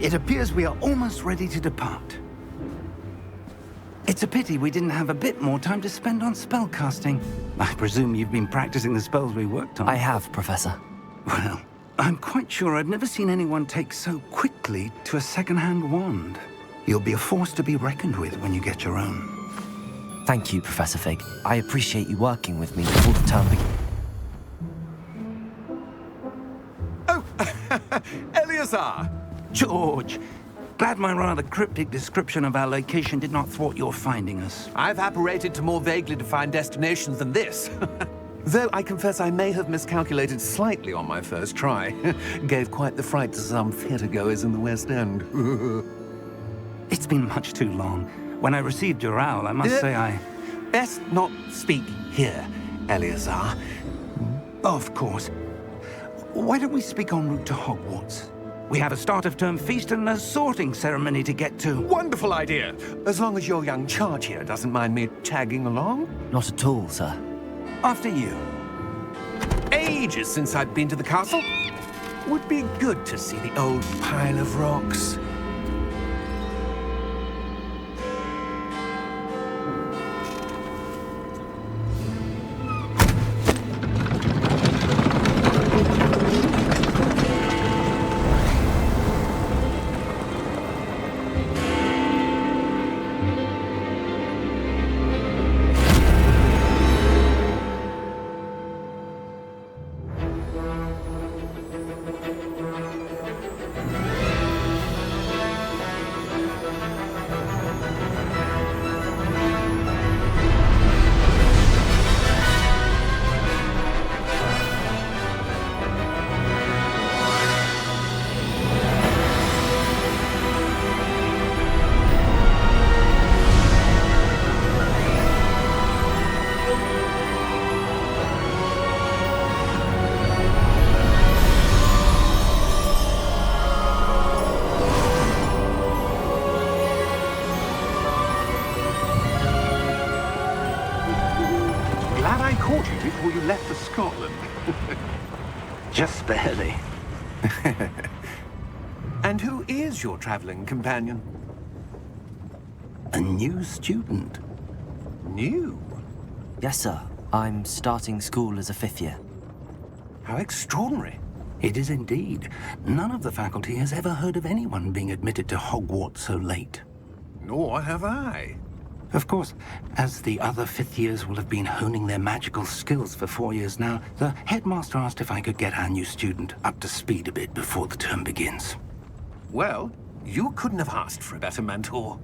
It appears we are almost ready to depart. It's a pity we didn't have a bit more time to spend on spellcasting. I presume you've been practicing the spells we worked on. I have, Professor. Well, I'm quite sure I've never seen anyone take so quickly to a second-hand wand. You'll be a force to be reckoned with when you get your own. Thank you, Professor Fig. I appreciate you working with me before the term begins. Oh, Eleazar! George! Glad my rather cryptic description of our location did not thwart your finding us. I've apparated to more vaguely defined destinations than this. Though I confess I may have miscalculated slightly on my first try. Gave quite the fright to some theatre-goers in the West End. It's been much too long. When I received your owl, I must say I... Best not speak here, Eleazar. Of course. Why don't we speak en route to Hogwarts? We have a start-of-term feast and a sorting ceremony to get to. Wonderful idea! As long as your young charge here doesn't mind me tagging along. Not at all, sir. After you. Ages since I've been to the castle. Would be good to see the old pile of rocks. Before you left for Scotland. Just barely. And who is your traveling companion? A new student. New? Yes, sir. I'm starting school as a 5th year. How extraordinary. It is indeed. None of the faculty has ever heard of anyone being admitted to Hogwarts so late. Nor have I. Of course, as the other 5th years will have been honing their magical skills for 4 years now, the headmaster asked if I could get our new student up to speed a bit before the term begins. Well, you couldn't have asked for a better mentor.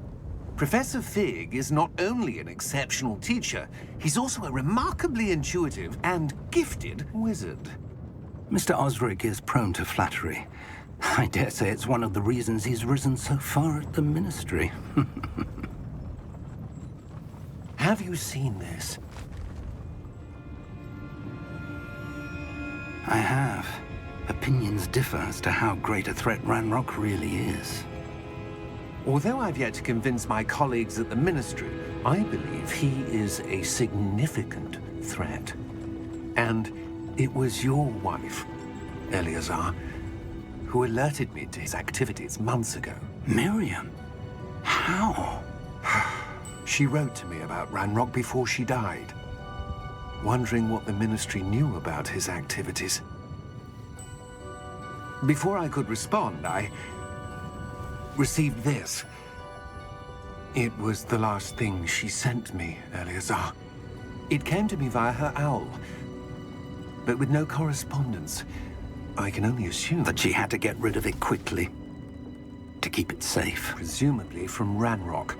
Professor Fig is not only an exceptional teacher, he's also a remarkably intuitive and gifted wizard. Mr. Osric is prone to flattery. I dare say it's one of the reasons he's risen so far at the Ministry. Have you seen this? I have. Opinions differ as to how great a threat Ranrock really is. Although I've yet to convince my colleagues at the Ministry, I believe he is a significant threat. And it was your wife, Eleazar, who alerted me to his activities months ago. Miriam? How? She wrote to me about Ranrock before she died, wondering what the Ministry knew about his activities. Before I could respond, I received this. It was the last thing she sent me, Eleazar. It came to me via her owl, but with no correspondence. I can only assume that she had to get rid of it quickly, to keep it safe. Presumably from Ranrock.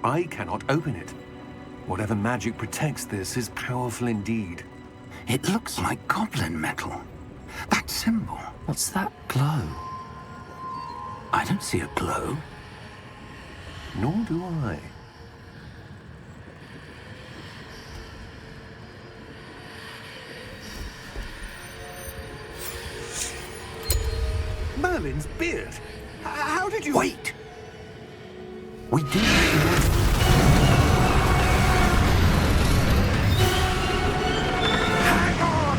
I cannot open it. Whatever magic protects this is powerful indeed. It looks like goblin metal. That symbol. What's that glow? I don't see a glow. Nor do I. Merlin's beard. How did you... Wait! We do... Hang on!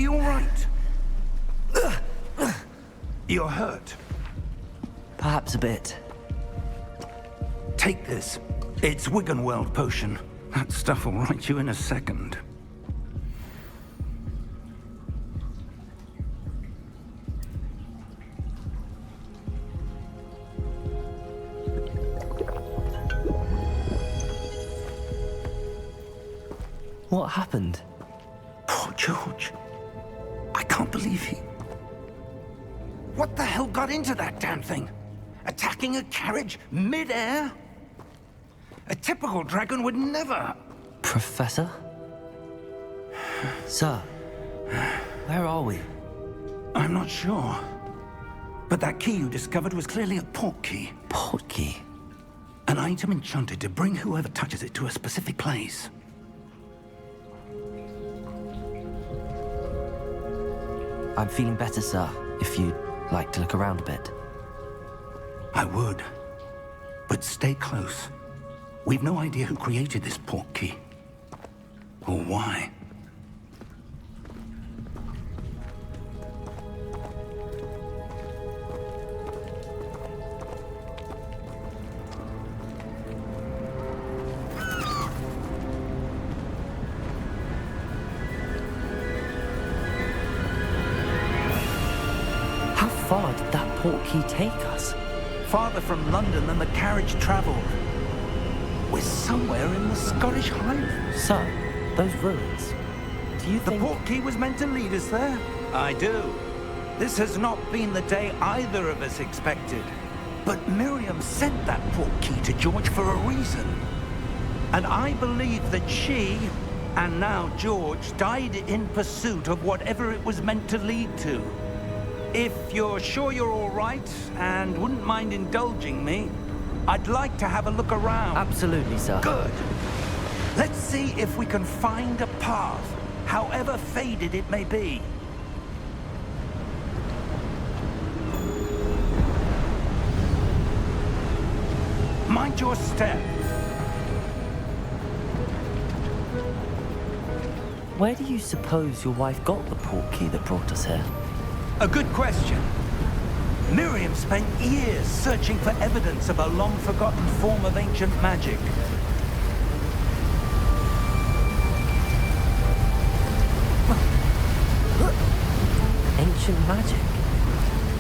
you all right? You're hurt. Perhaps a bit. Take this. It's Wiggenweld potion. That stuff will right you in a second. What happened? Poor George. I can't believe he... What the hell got into that damn thing? Attacking a carriage mid-air? A typical dragon would never... Professor? Sir, where are we? I'm not sure. But that key you discovered was clearly a port key. Port key? An item enchanted to bring whoever touches it to a specific place. I'm feeling better, sir, if you'd like to look around a bit. I would. But stay close. We've no idea who created this port key. Or why. How far did that port key take us? Farther from London than the carriage traveled. We're somewhere in the Scottish Highlands. Sir, those ruins. Do you think... The port key was meant to lead us there? I do. This has not been the day either of us expected. But Miriam sent that port key to George for a reason. And I believe that she, and now George, died in pursuit of whatever it was meant to lead to. If you're sure you're all right, and wouldn't mind indulging me, I'd like to have a look around. Absolutely, sir. Good. Let's see if we can find a path, however faded it may be. Mind your step. Where do you suppose your wife got the port key that brought us here? A good question. Miriam spent years searching for evidence of a long-forgotten form of ancient magic. Ancient magic?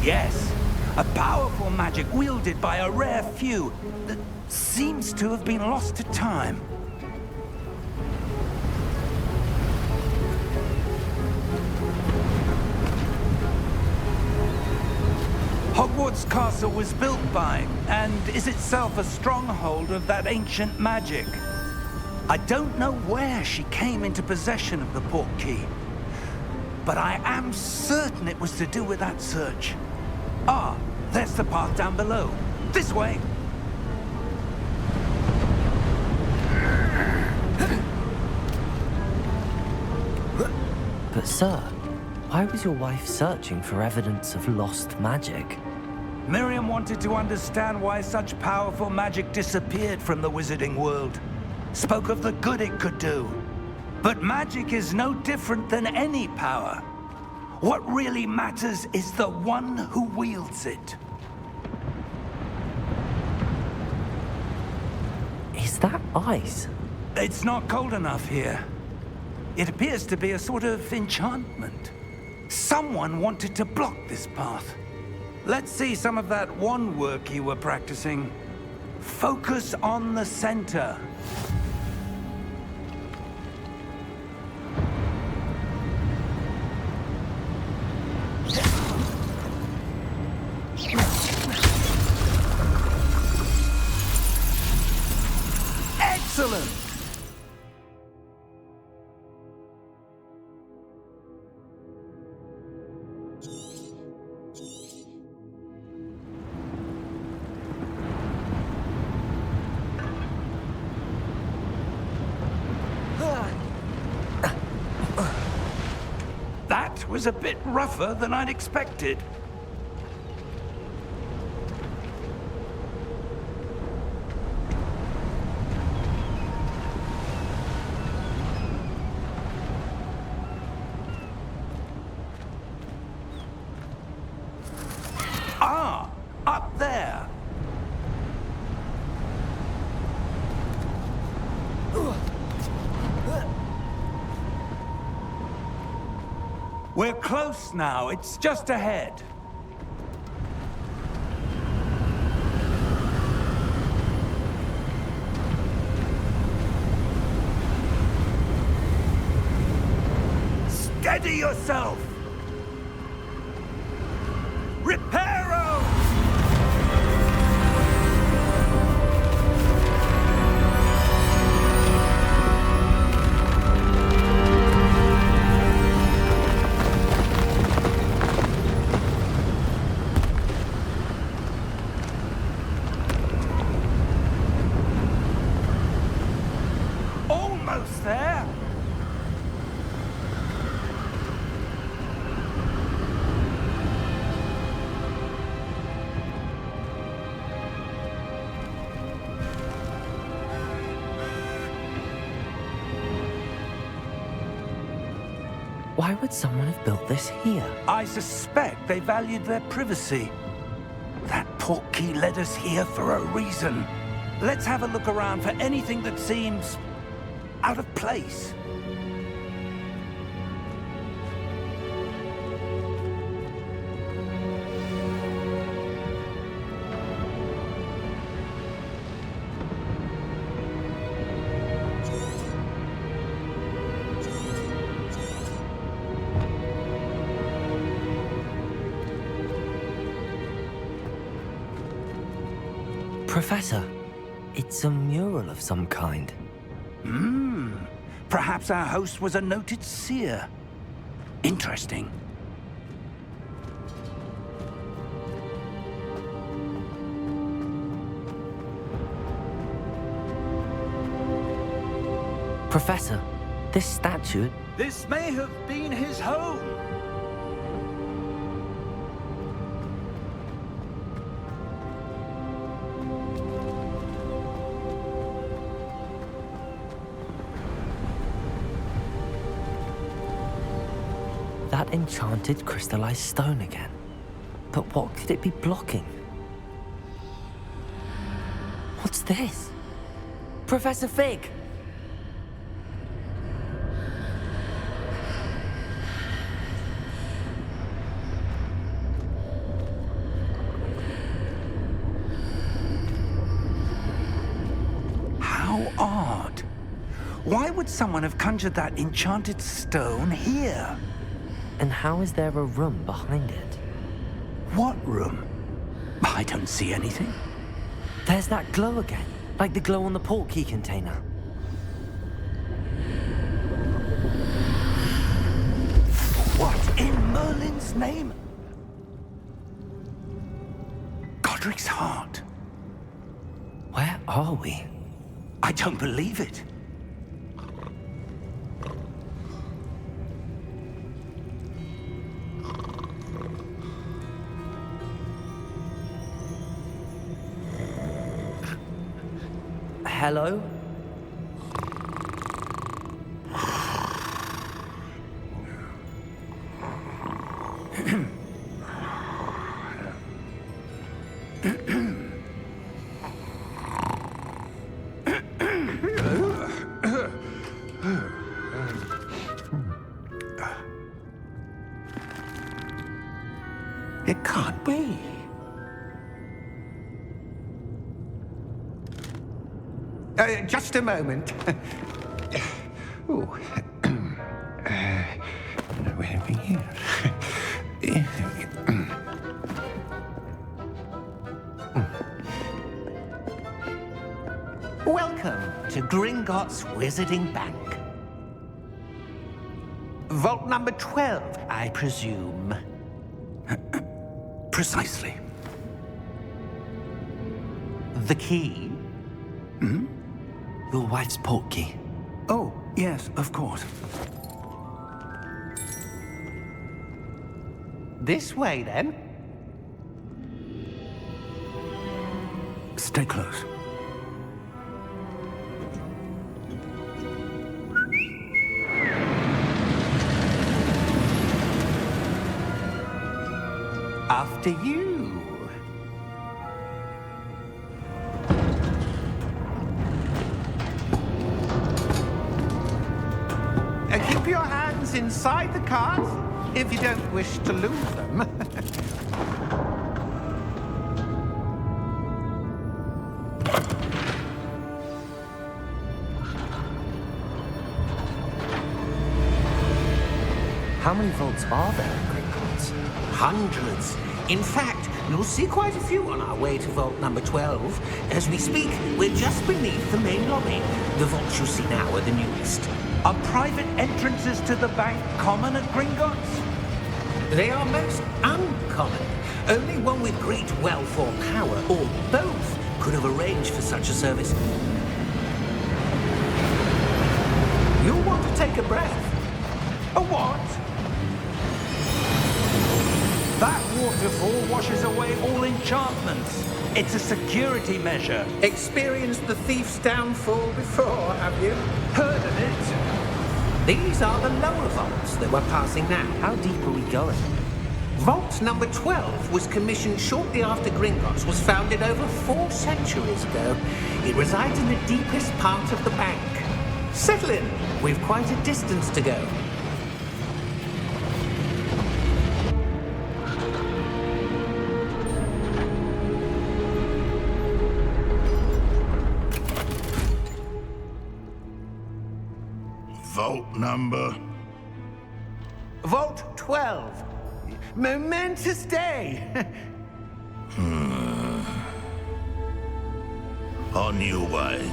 Yes, a powerful magic wielded by a rare few that seems to have been lost to time. Hogwarts Castle was built by, and is itself a stronghold of that ancient magic. I don't know where she came into possession of the port key, but I am certain it was to do with that search. Ah, there's the path down below. This way! But sir, why was your wife searching for evidence of lost magic? Miriam wanted to understand why such powerful magic disappeared from the wizarding world. Spoke of the good it could do. But magic is no different than any power. What really matters is the one who wields it. Is that ice? It's not cold enough here. It appears to be a sort of enchantment. Someone wanted to block this path. Let's see some of that wand work you were practicing. Focus on the center. Excellent! That was a bit rougher than I'd expected. there. We're close now. It's just ahead. Steady yourself! Reparo! Almost there! Why would someone have built this here? I suspect they valued their privacy. That portkey led us here for a reason. Let's have a look around for anything that seems out of place. Professor, it's a mural of some kind. Perhaps our host was a noted seer. Interesting. Professor, this statue... This may have been his home. That enchanted crystallized stone again. But what could it be blocking? What's this? Professor Fig! How odd. Why would someone have conjured that enchanted stone here? And how is there a room behind it? What room? I don't see anything. There's that glow again, like the glow on the portkey container. What in Merlin's name? Godric's heart. Where are we? I don't believe it. Hello? It can't be. Just a moment. Oh. Where are we here? Welcome to Gringotts Wizarding Bank. Vault number 12, I presume. Precisely. The key? Your wife's portkey. Oh, yes, of course. This way, then. Stay close. After you. inside the cards, if you don't wish to lose them. How many vaults are there in Gringotts? Hundreds. In fact, you'll see quite a few on our way to vault number 12. As we speak, we're just beneath the main lobby. The vaults you see now are the newest. Are private entrances to the bank common at Gringotts? They are most uncommon. Only one with great wealth or power, or both, could have arranged for such a service. You'll want to take a breath. A what? That waterfall washes away all enchantments. It's a security measure. Experienced the thief's downfall before, have you? Heard of it? These are the lower vaults that we're passing now. How deep are we going? Vault number 12 was commissioned shortly after Gringotts was founded over 4 centuries ago. It resides in the deepest part of the bank. Settle in. We've quite a distance to go. Vault number? Vault 12. Momentous day. On your way.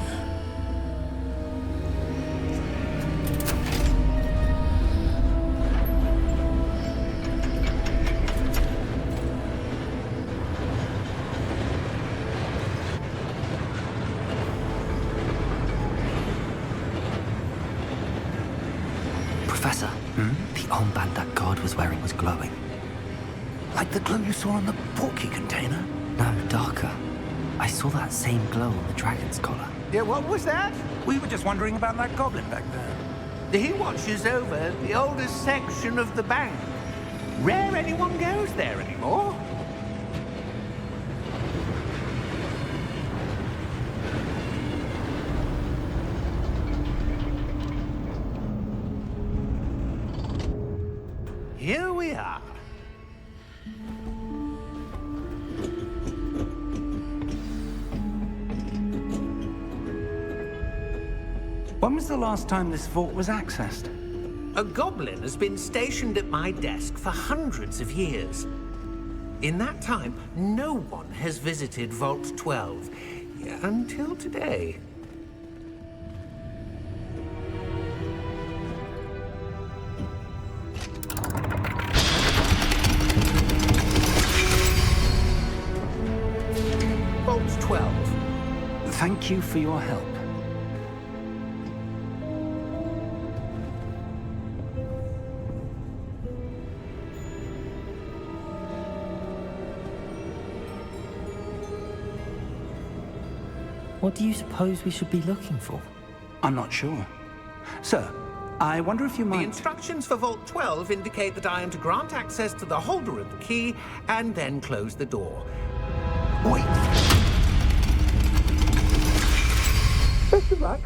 Professor, the armband that guard was wearing was glowing. Like the glow you saw on the porky container? No, darker. I saw that same glow on the dragon's collar. Yeah, what was that? We were just wondering about that goblin back there. He watches over the oldest section of the bank. Rare anyone goes there anymore. Here we are. When was the last time this vault was accessed? A goblin has been stationed at my desk for hundreds of years. In that time, no one has visited Vault 12 until today. Vault 12. Thank you for your help. What do you suppose we should be looking for? I'm not sure. Sir, I wonder if you The might... instructions for Vault 12 indicate that I am to grant access to the holder of the key and then close the door. Wait. Best of luck.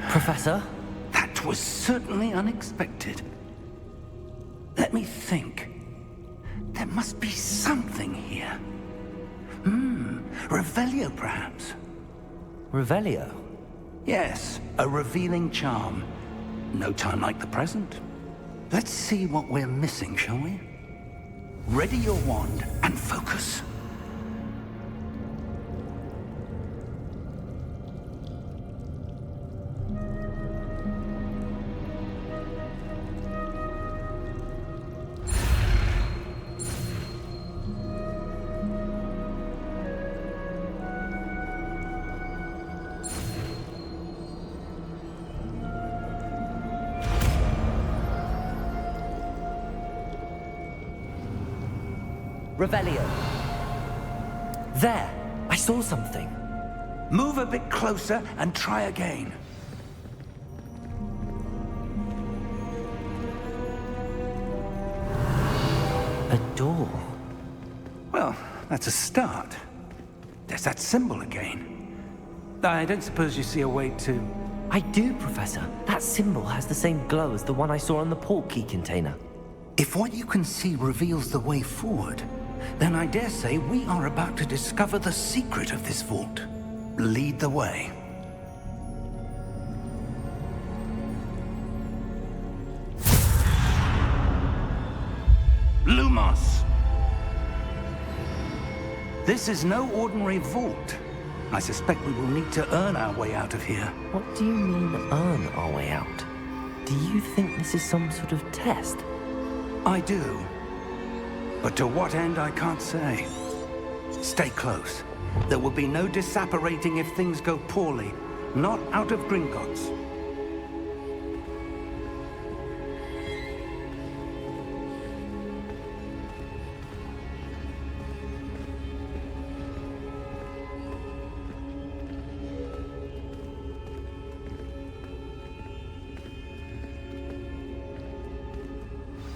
Professor? That was certainly unexpected. Let me think. There must be something here. Revelio, perhaps? Revelio? Yes, a revealing charm. No time like the present. Let's see what we're missing, shall we? Ready your wand and focus. Revelio. There! I saw something. Move a bit closer and try again. A door. Well, that's a start. There's that symbol again. I don't suppose you see a way to... I do, Professor. That symbol has the same glow as the one I saw on the port key container. If what you can see reveals the way forward, then I dare say we are about to discover the secret of this vault. Lead the way. Lumos! This is no ordinary vault. I suspect we will need to earn our way out of here. What do you mean, earn our way out? Do you think this is some sort of test? I do. But to what end, I can't say. Stay close. There will be no disapparating if things go poorly. Not out of Gringotts.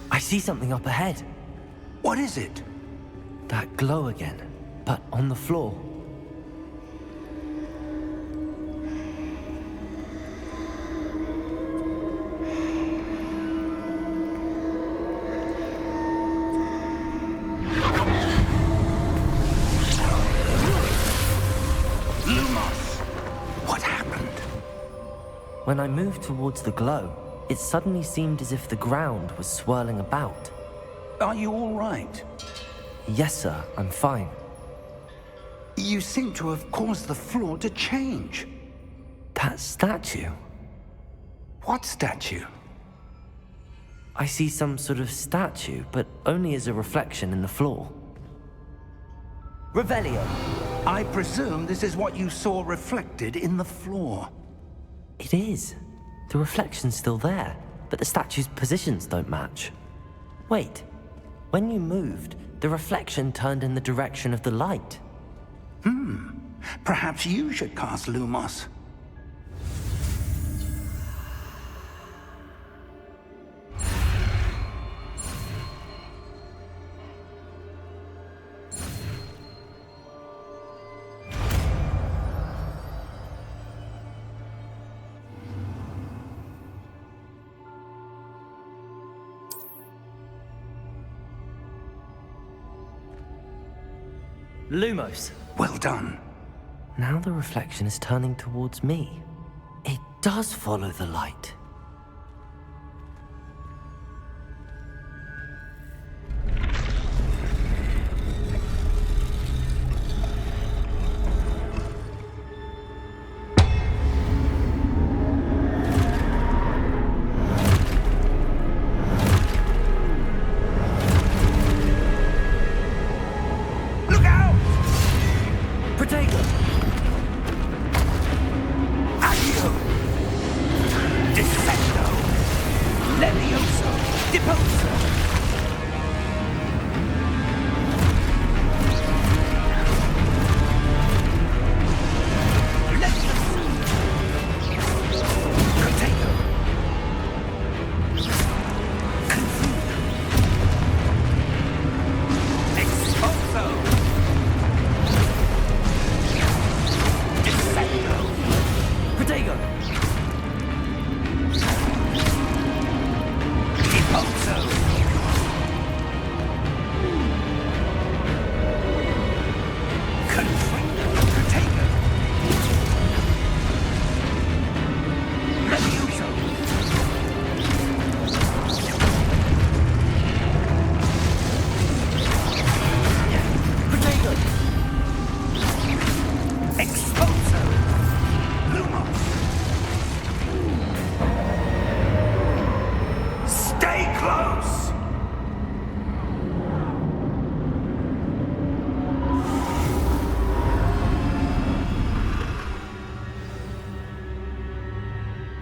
I see something up ahead. What is it? That glow again, but on the floor. Lumos! What happened? When I moved towards the glow, it suddenly seemed as if the ground was swirling about. Are you all right? Yes, sir, I'm fine. You seem to have caused the floor to change. That statue? What statue? I see some sort of statue, but only as a reflection in the floor. Revelio! I presume this is what you saw reflected in the floor. It is. The reflection's still there, but the statue's positions don't match. Wait, when you moved, the reflection turned in the direction of the light. Perhaps you should cast Lumos. Lumos! Well done. Now the reflection is turning towards me. It does follow the light.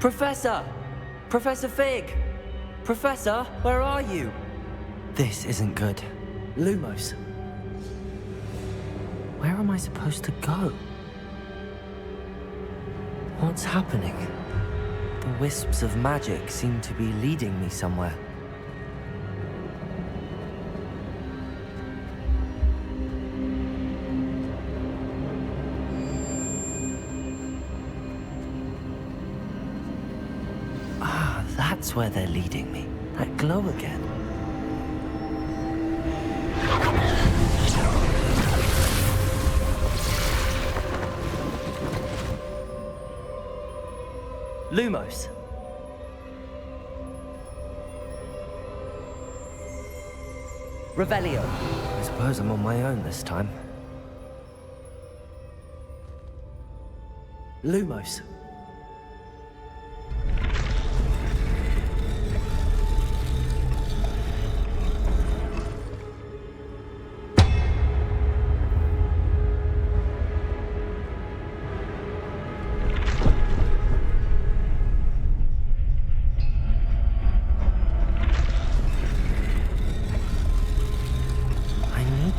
Professor! Professor Fig! Professor, where are you? This isn't good. Lumos. Where am I supposed to go? What's happening? The wisps of magic seem to be leading me somewhere. That's where they're leading me. That glow again. Lumos. Revelio. I suppose I'm on my own this time. Lumos.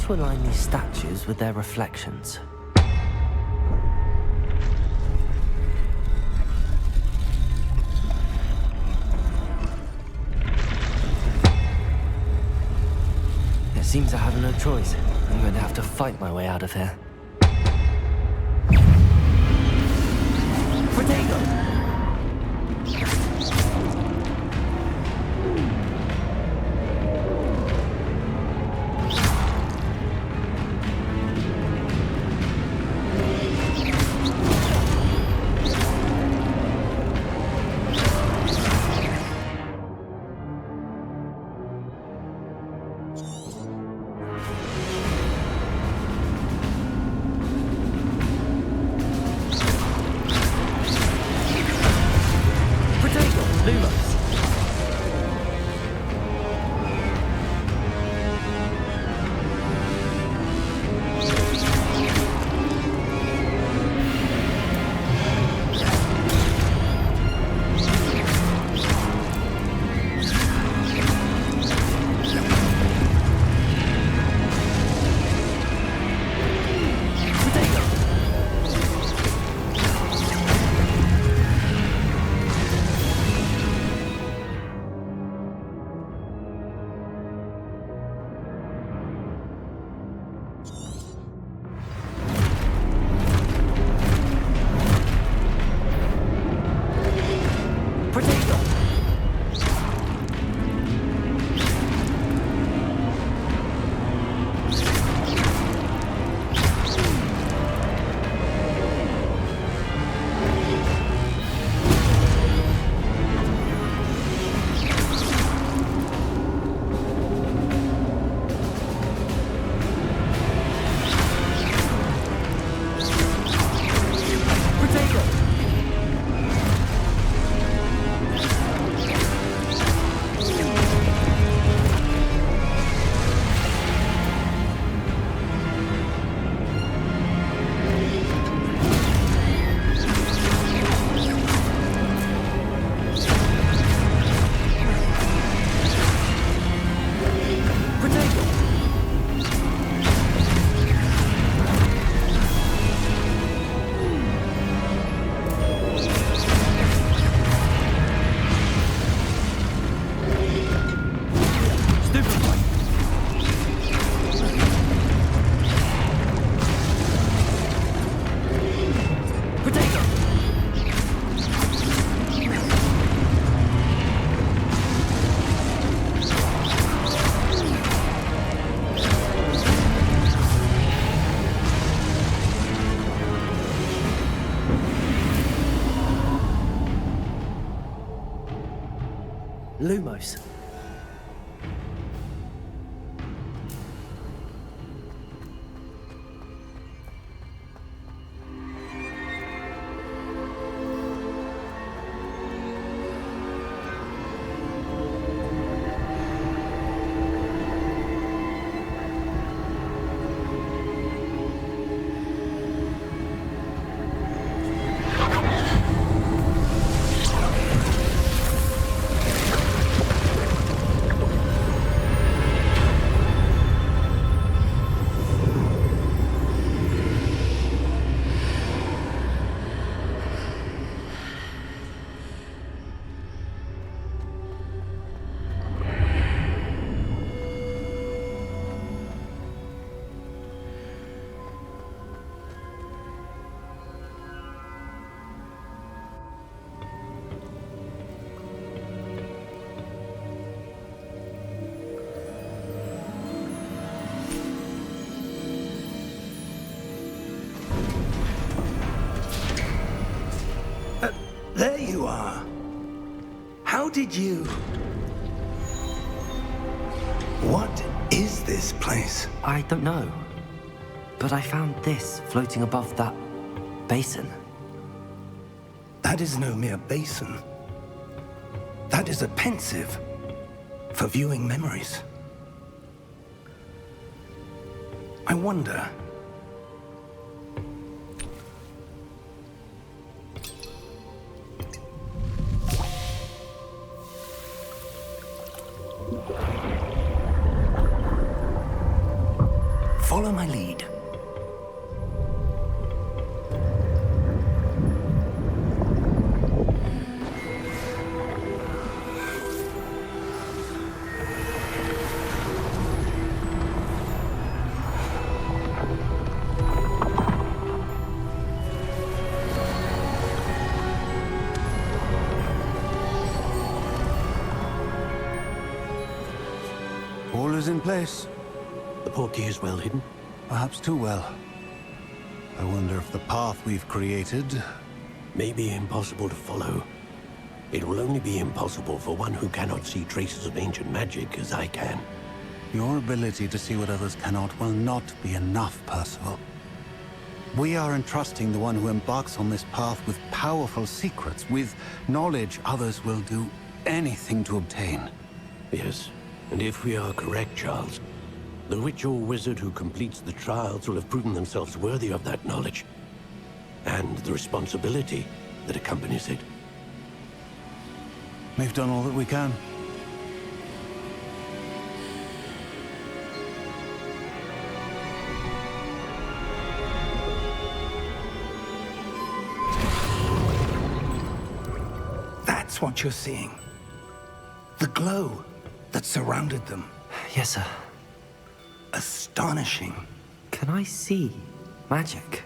To align these statues with their reflections. It seems I have no choice. I'm going to have to fight my way out of here. Protego! Lumos. did you... What is this place? I don't know. But I found this floating above that basin. That is no mere basin. That is a pensive for viewing memories. I wonder... Follow my lead. All is in place. The portkey is well hidden? Perhaps too well. I wonder if the path we've created... May be impossible to follow. It will only be impossible for one who cannot see traces of ancient magic as I can. Your ability to see what others cannot will not be enough, Percival. We are entrusting the one who embarks on this path with powerful secrets, with knowledge others will do anything to obtain. Yes, and if we are correct, Charles, the witch or wizard who completes the trials will have proven themselves worthy of that knowledge, and the responsibility that accompanies it. We've done all that we can. That's what you're seeing. The glow that surrounded them. Yes, sir. Astonishing. Can I see magic?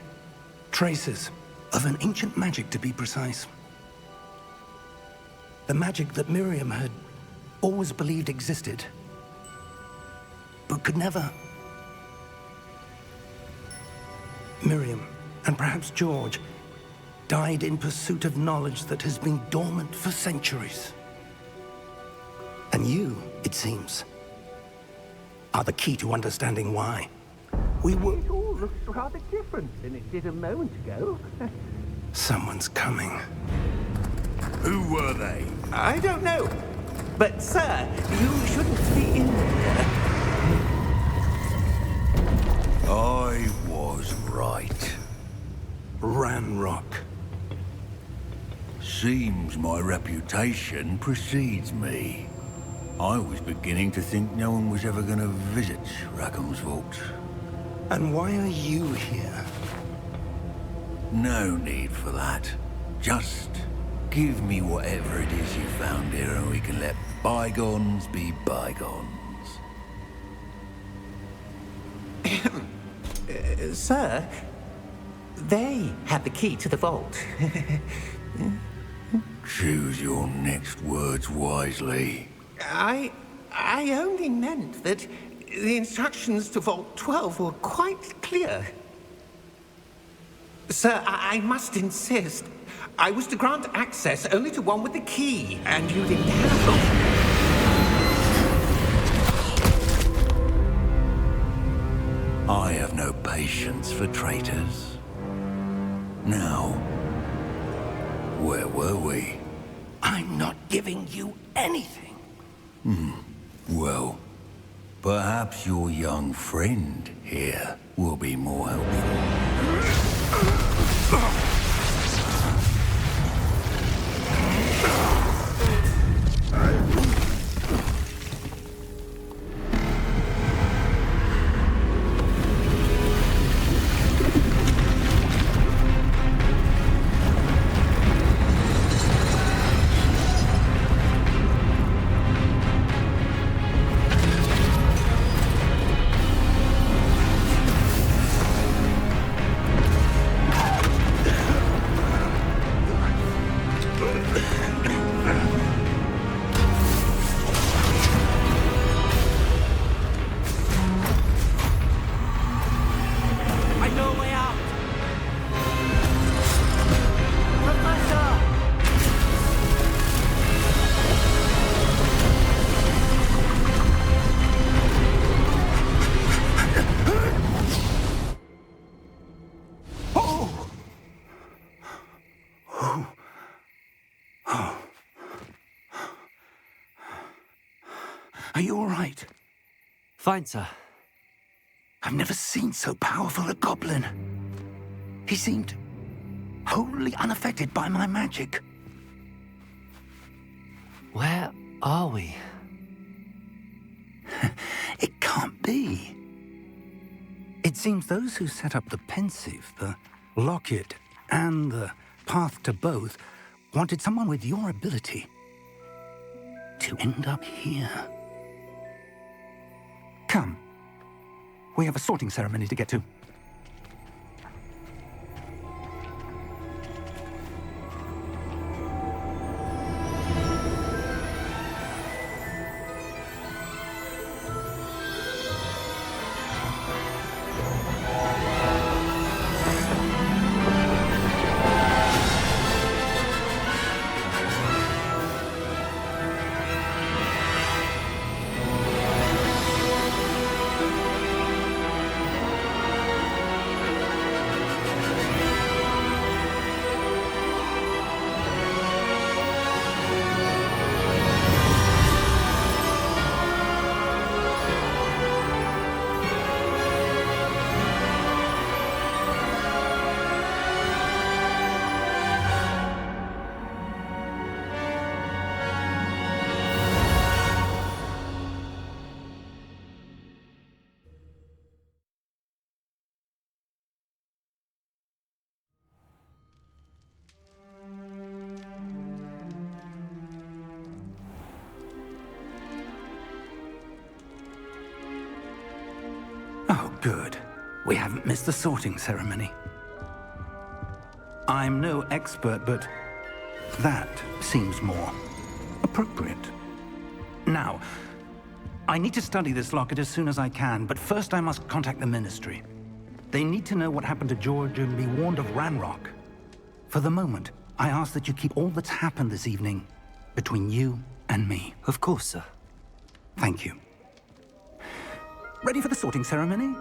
Traces of an ancient magic, to be precise. The magic that Miriam had always believed existed, but could never. Miriam, and perhaps George, died in pursuit of knowledge that has been dormant for centuries. And you, it seems, are the key to understanding why. We were... It all looks rather different than it did a moment ago. Someone's coming. Who were they? I don't know. But, sir, you shouldn't be in there. I was right. Ranrock. Seems my reputation precedes me. I was beginning to think no one was ever going to visit Rackham's vault. And why are you here? No need for that. Just give me whatever it is you found here and we can let bygones be bygones. Sir, they had the key to the vault. Choose your next words wisely. I only meant that the instructions to Vault 12 were quite clear. Sir, I must insist. I was to grant access only to one with the key, and you didn't have them. I have no patience for traitors. Now, where were we? I'm not giving you anything. Well, perhaps your young friend here will be more helpful. Are you all right? Fine, sir. I've never seen so powerful a goblin. He seemed wholly unaffected by my magic. Where are we? It can't be. It seems those who set up the pensive, the locket, and the path to both wanted someone with your ability to end up here. Come. We have a sorting ceremony to get to. Oh, good. We haven't missed the sorting ceremony. I'm no expert, but that seems more appropriate. Now, I need to study this locket as soon as I can, but first I must contact the Ministry. They need to know what happened to George and be warned of Ranrock. For the moment, I ask that you keep all that's happened this evening between you and me. Of course, sir. Thank you. Ready for the sorting ceremony?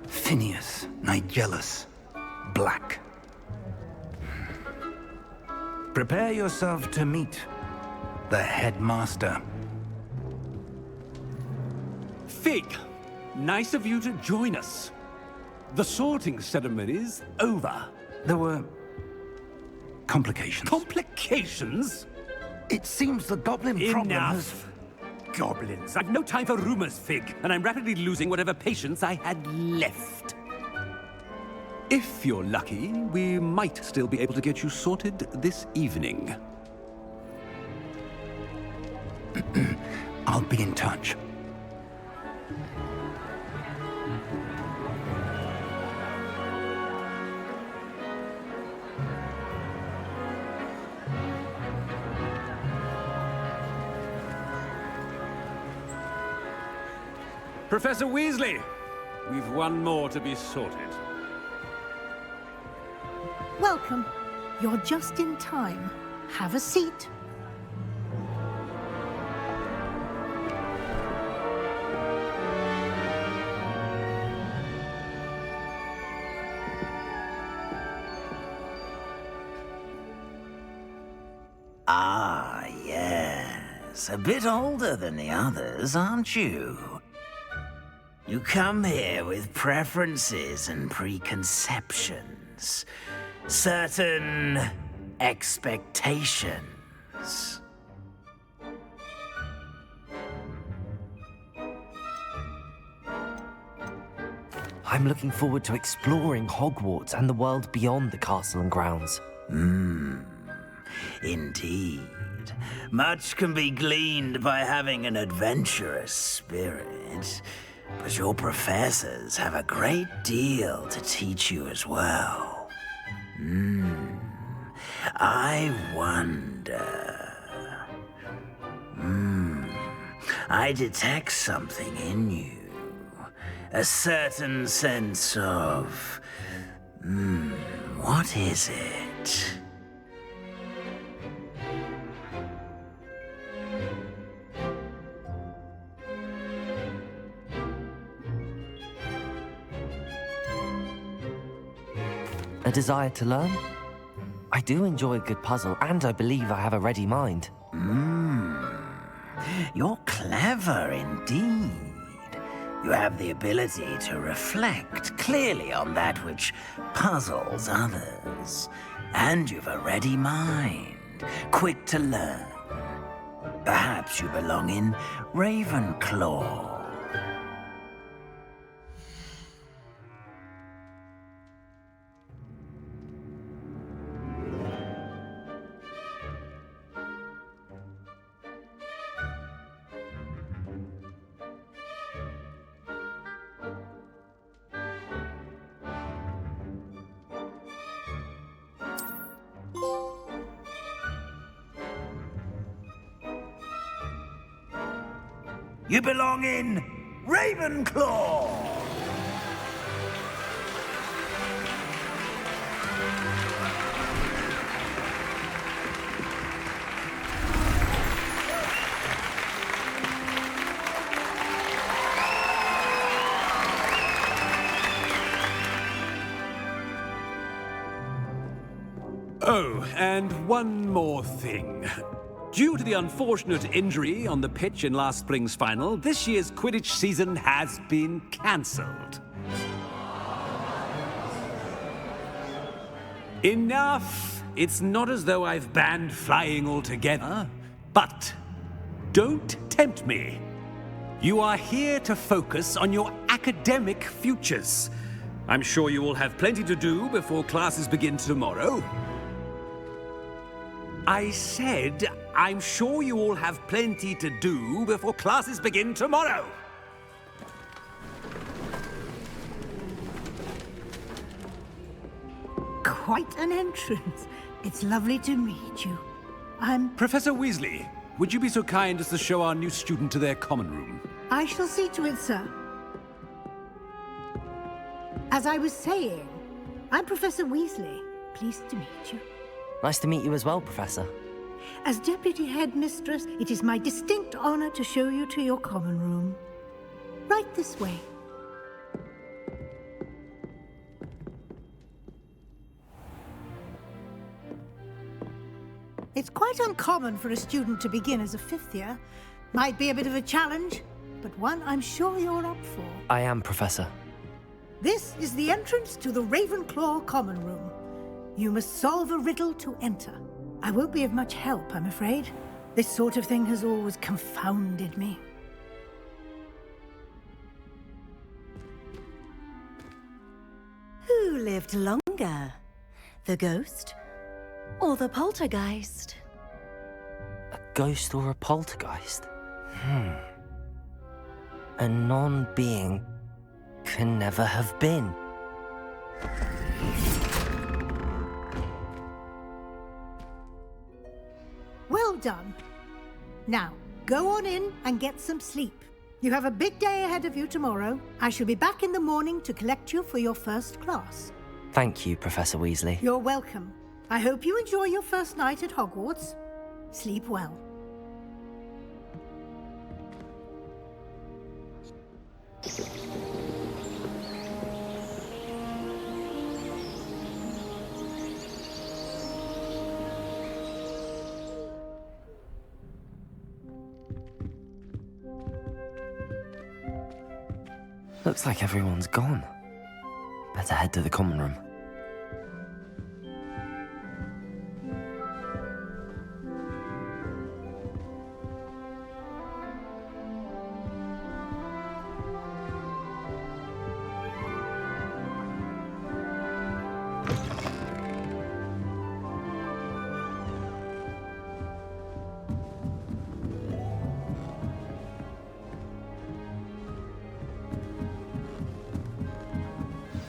Phineas, Nigellus, Black. Prepare yourself to meet the headmaster. Fig, nice of you to join us. The sorting ceremony's over. There were complications. Complications? It seems the goblin problem has... Enough. Goblins. I've no time for rumors, Fig, and I'm rapidly losing whatever patience I had left. If you're lucky, we might still be able to get you sorted this evening. I'll be in touch. Professor Weasley, we've one more to be sorted. Welcome. You're just in time. Have a seat. Ah, yes. A bit older than the others, aren't you? You come here with preferences and preconceptions. Certain expectations. I'm looking forward to exploring Hogwarts and the world beyond the castle and grounds. Indeed. Much can be gleaned by having an adventurous spirit, but your professors have a great deal to teach you as well. I wonder... I detect something in you. A certain sense of... what is it? A desire to learn? I do enjoy a good puzzle, and I believe I have a ready mind. You're clever indeed. You have the ability to reflect clearly on that which puzzles others. And you've a ready mind, quick to learn. Perhaps you belong in Ravenclaw. You belong in Ravenclaw! Oh, and one more thing. Due to the unfortunate injury on the pitch in last spring's final, this year's Quidditch season has been cancelled. Enough! It's not as though I've banned flying altogether, but don't tempt me. You are here to focus on your academic futures. I'm sure you will have plenty to do before classes begin tomorrow. I said, I'm sure you all have plenty to do before classes begin tomorrow. Quite an entrance. It's lovely to meet you. I'm... Professor Weasley, would you be so kind as to show our new student to their common room? I shall see to it, sir. As I was saying, I'm Professor Weasley. Pleased to meet you. Nice to meet you as well, Professor. As Deputy Headmistress, it is my distinct honor to show you to your common room. Right this way. It's quite uncommon for a student to begin as a fifth year. Might be a bit of a challenge, but one I'm sure you're up for. I am, Professor. This is the entrance to the Ravenclaw common room. You must solve a riddle to enter. I won't be of much help, I'm afraid. This sort of thing has always confounded me. Who lived longer? The ghost or the poltergeist? A ghost or a poltergeist? A non-being can never have been. Well done. Now, go on in and get some sleep. You have a big day ahead of you tomorrow. I shall be back in the morning to collect you for your first class. Thank you, Professor Weasley. You're welcome. I hope you enjoy your first night at Hogwarts. Sleep well. Looks like everyone's gone. Better head to the common room.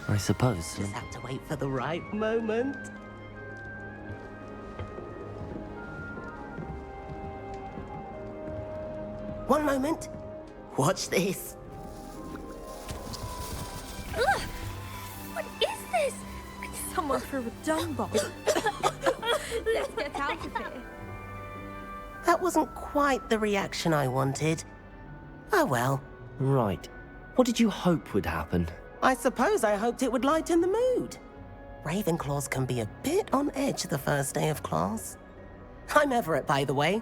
I suppose. Just have to wait for the right moment. One moment. Watch this. Ugh! What is this? Someone threw a dung bomb. Let's get out of here. That wasn't quite the reaction I wanted. Oh well. Right. What did you hope would happen? I suppose I hoped it would lighten the mood. Ravenclaws can be a bit on edge the first day of class. I'm Everett, by the way.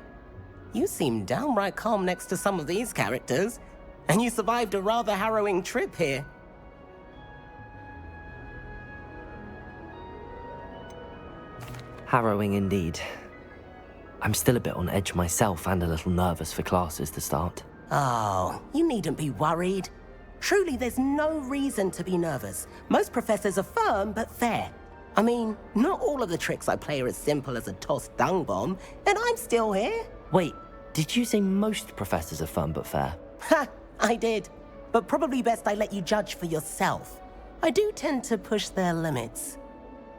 You seem downright calm next to some of these characters, and you survived a rather harrowing trip here. Harrowing indeed. I'm still a bit on edge myself and a little nervous for classes to start. Oh, you needn't be worried. Truly, there's no reason to be nervous. Most professors are firm but fair. I mean, not all of the tricks I play are as simple as a tossed dung bomb, and I'm still here. Wait, did you say most professors are firm but fair? Ha, I did. But probably best I let you judge for yourself. I do tend to push their limits.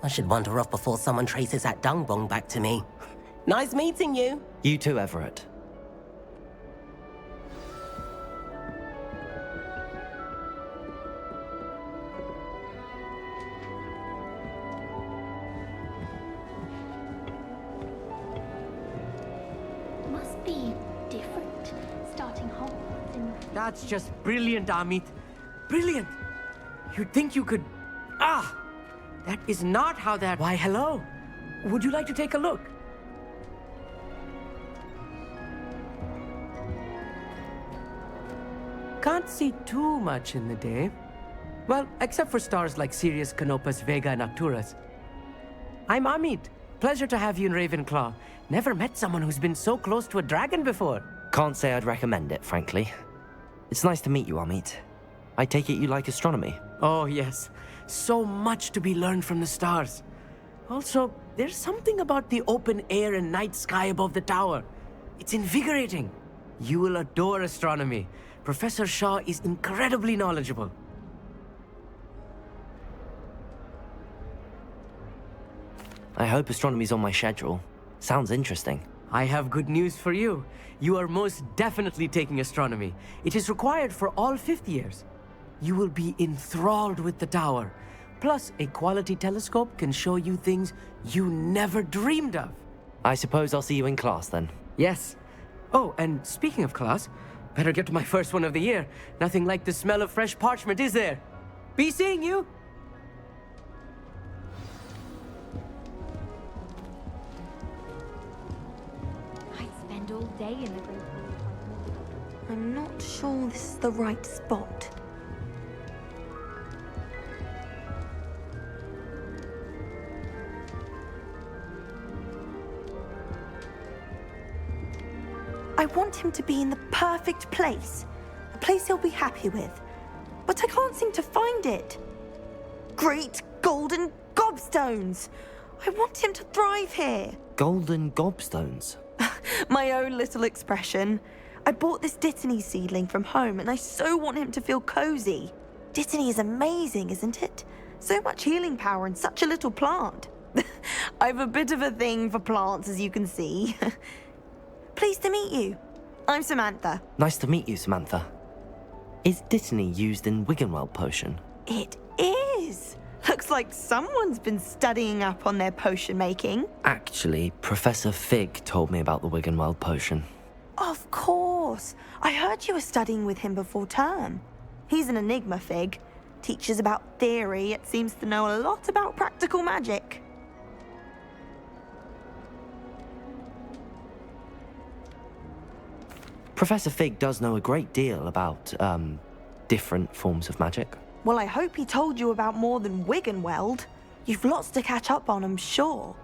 I should wander off before someone traces that dung bomb back to me. Nice meeting you. You too, Everett. Must be different, starting Hogwarts in... That's just brilliant, Amit. Brilliant. You'd think you could... Ah! That is not how that... Why, hello. Would you like to take a look? Can't see too much in the day. Well, except for stars like Sirius, Canopus, Vega, and Arcturus. I'm Amit. Pleasure to have you in Ravenclaw. Never met someone who's been so close to a dragon before. Can't say I'd recommend it, frankly. It's nice to meet you, Amit. I take it you like astronomy? Oh, yes. So much to be learned from the stars. Also, there's something about the open air and night sky above the tower. It's invigorating. You will adore astronomy. Professor Shaw is incredibly knowledgeable. I hope astronomy's on my schedule. Sounds interesting. I have good news for you. You are most definitely taking astronomy. It is required for all fifth years. You will be enthralled with the tower. Plus, a quality telescope can show you things you never dreamed of. I suppose I'll see you in class then. Yes. Oh, and speaking of class, better get to my first one of the year. Nothing like the smell of fresh parchment, is there? Be seeing you! I'd spend all day in the group. I'm not sure this is the right spot. I want him to be in the perfect place. A place he'll be happy with. But I can't seem to find it. Great golden gobstones! I want him to thrive here. Golden gobstones? My own little expression. I bought this Dittany seedling from home and I so want him to feel cozy. Dittany is amazing, isn't it? So much healing power in such a little plant. I've a bit of a thing for plants, as you can see. Pleased to meet you. I'm Samantha. Nice to meet you, Samantha. Is Dittany used in Wiggenweld potion? It is. Looks like someone's been studying up on their potion making. Actually, Professor Fig told me about the Wiggenweld potion. Of course. I heard you were studying with him before term. He's an enigma, Fig. Teaches about theory, yet seems to know a lot about practical magic. Professor Fig does know a great deal about, different forms of magic. Well, I hope he told you about more than Wiggenweld. You've lots to catch up on, I'm sure.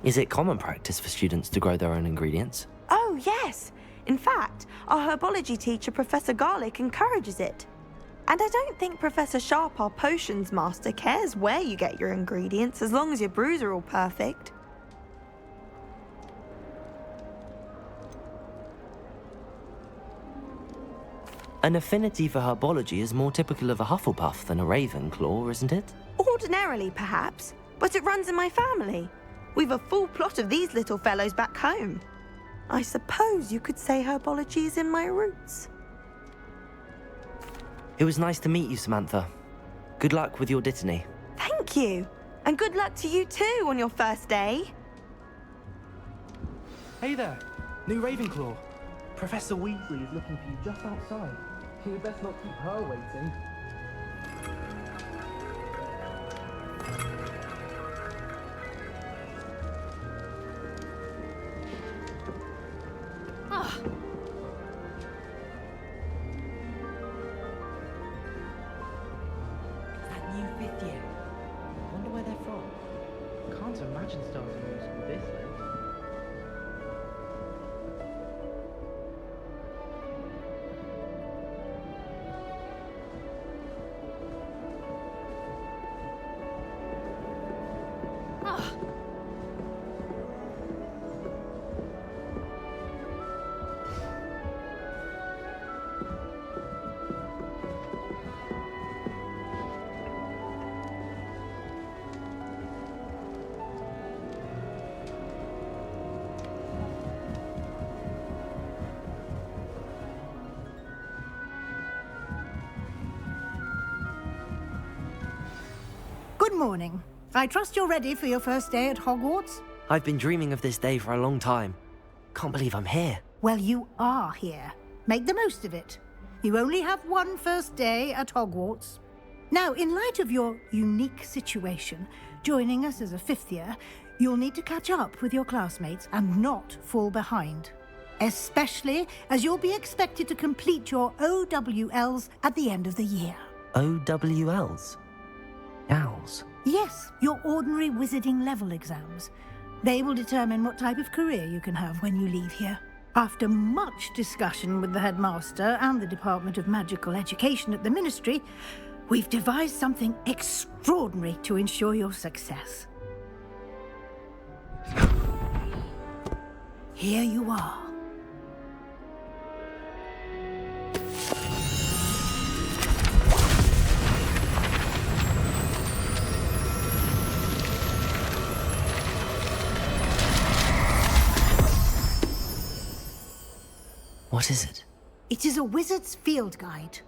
Is it common practice for students to grow their own ingredients? Oh, yes. In fact, our herbology teacher, Professor Garlick, encourages it. And I don't think Professor Sharp, our potions master, cares where you get your ingredients, as long as your brews are all perfect. An affinity for herbology is more typical of a Hufflepuff than a Ravenclaw, isn't it? Ordinarily, perhaps, but it runs in my family. We've a full plot of these little fellows back home. I suppose you could say herbology is in my roots. It was nice to meet you, Samantha. Good luck with your Dittany. Thank you. And good luck to you too on your first day. Hey there, new Ravenclaw. Professor Weasley is looking for you just outside. You had best not keep her waiting. That new fifth year. Wonder where they're from. Can't imagine starting new school this late. Good morning. I trust you're ready for your first day at Hogwarts? I've been dreaming of this day for a long time. Can't believe I'm here. Well, you are here. Make the most of it. You only have one first day at Hogwarts. Now, in light of your unique situation, joining us as a fifth year, you'll need to catch up with your classmates and not fall behind. Especially as you'll be expected to complete your OWLs at the end of the year. OWLs? Owls? Yes, your ordinary wizarding level exams. They will determine what type of career you can have when you leave here. After much discussion with the headmaster and the Department of Magical Education at the Ministry, we've devised something extraordinary to ensure your success. Here you are. What is it? It is a wizard's field guide.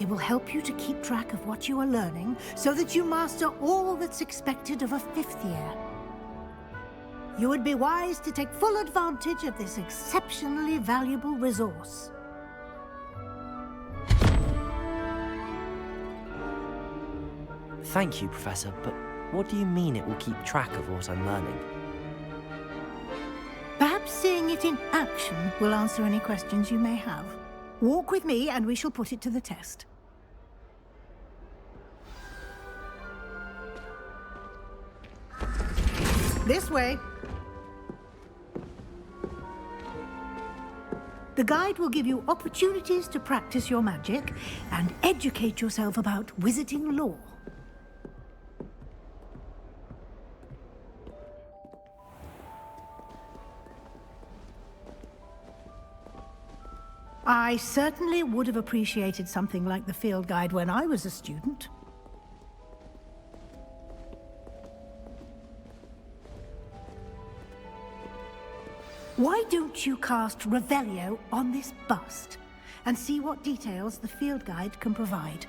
It will help you to keep track of what you are learning so that you master all that's expected of a fifth year. You would be wise to take full advantage of this exceptionally valuable resource. Thank you, Professor, but what do you mean it will keep track of what I'm learning? Perhaps seeing it in action will answer any questions you may have. Walk with me and we shall put it to the test. This way. The guide will give you opportunities to practice your magic and educate yourself about wizarding lore. I certainly would have appreciated something like the field guide when I was a student. Why don't you cast Revelio on this bust and see what details the field guide can provide?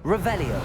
Revelio.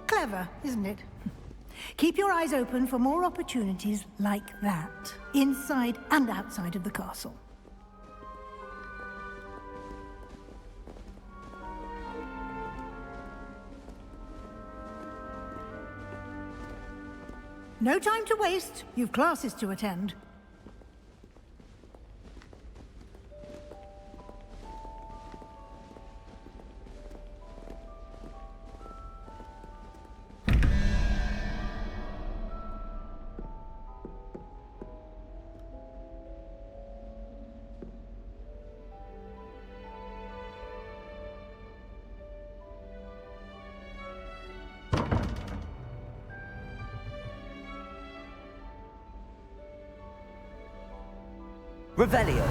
Clever, isn't it? Keep your eyes open for more opportunities like that, inside and outside of the castle. No time to waste. You've classes to attend. Revelio.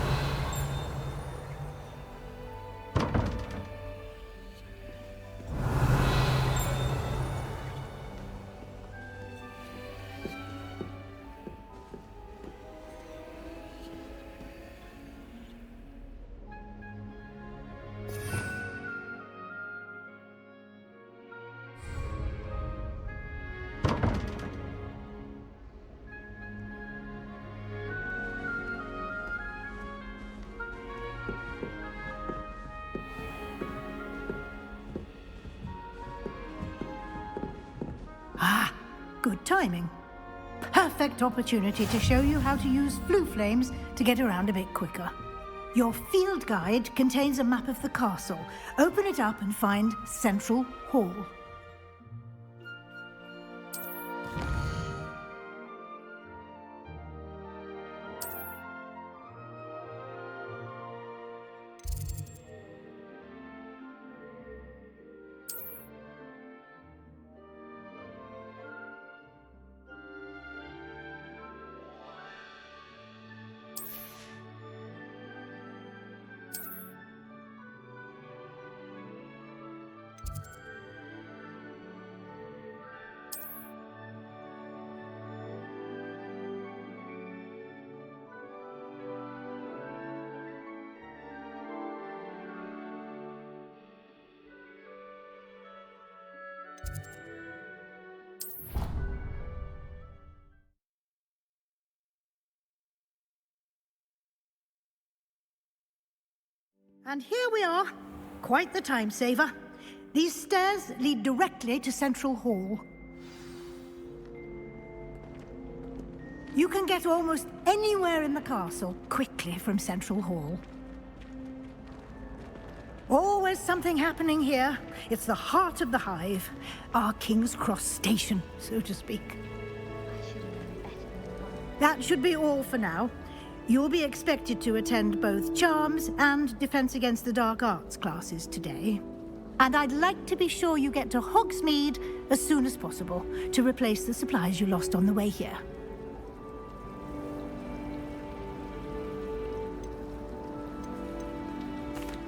Good timing. Perfect opportunity to show you how to use flue flames to get around a bit quicker. Your field guide contains a map of the castle. Open it up and find Central Hall. And here we are. Quite the time saver. These stairs lead directly to Central Hall. You can get almost anywhere in the castle quickly from Central Hall. Always something happening here. It's the heart of the hive. Our King's Cross station, so to speak. That should be all for now. You'll be expected to attend both Charms and Defense Against the Dark Arts classes today. And I'd like to be sure you get to Hogsmeade as soon as possible to replace the supplies you lost on the way here.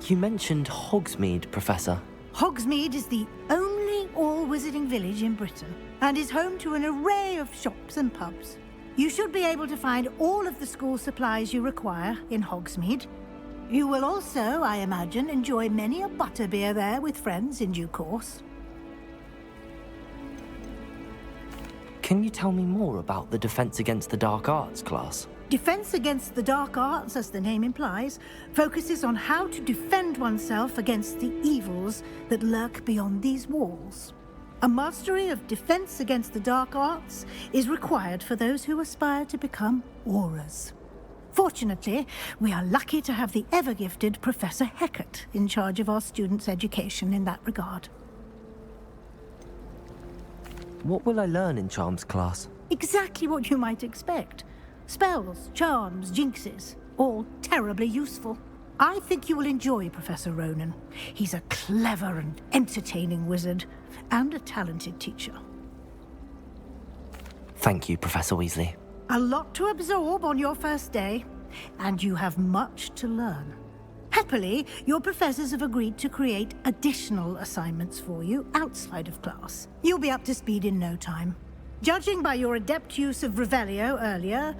You mentioned Hogsmeade, Professor. Hogsmeade is the only all-wizarding village in Britain and is home to an array of shops and pubs. You should be able to find all of the school supplies you require in Hogsmeade. You will also, I imagine, enjoy many a butterbeer there with friends in due course. Can you tell me more about the Defense Against the Dark Arts class? Defense Against the Dark Arts, as the name implies, focuses on how to defend oneself against the evils that lurk beyond these walls. A mastery of Defense Against the Dark Arts is required for those who aspire to become Aurors. Fortunately, we are lucky to have the ever-gifted Professor Hecat in charge of our students' education in that regard. What will I learn in Charms class? Exactly what you might expect. Spells, charms, jinxes, all terribly useful. I think you will enjoy Professor Ronan. He's a clever and entertaining wizard, and a talented teacher. Thank you, Professor Weasley. A lot to absorb on your first day, and you have much to learn. Happily, your professors have agreed to create additional assignments for you outside of class. You'll be up to speed in no time. Judging by your adept use of Revelio earlier,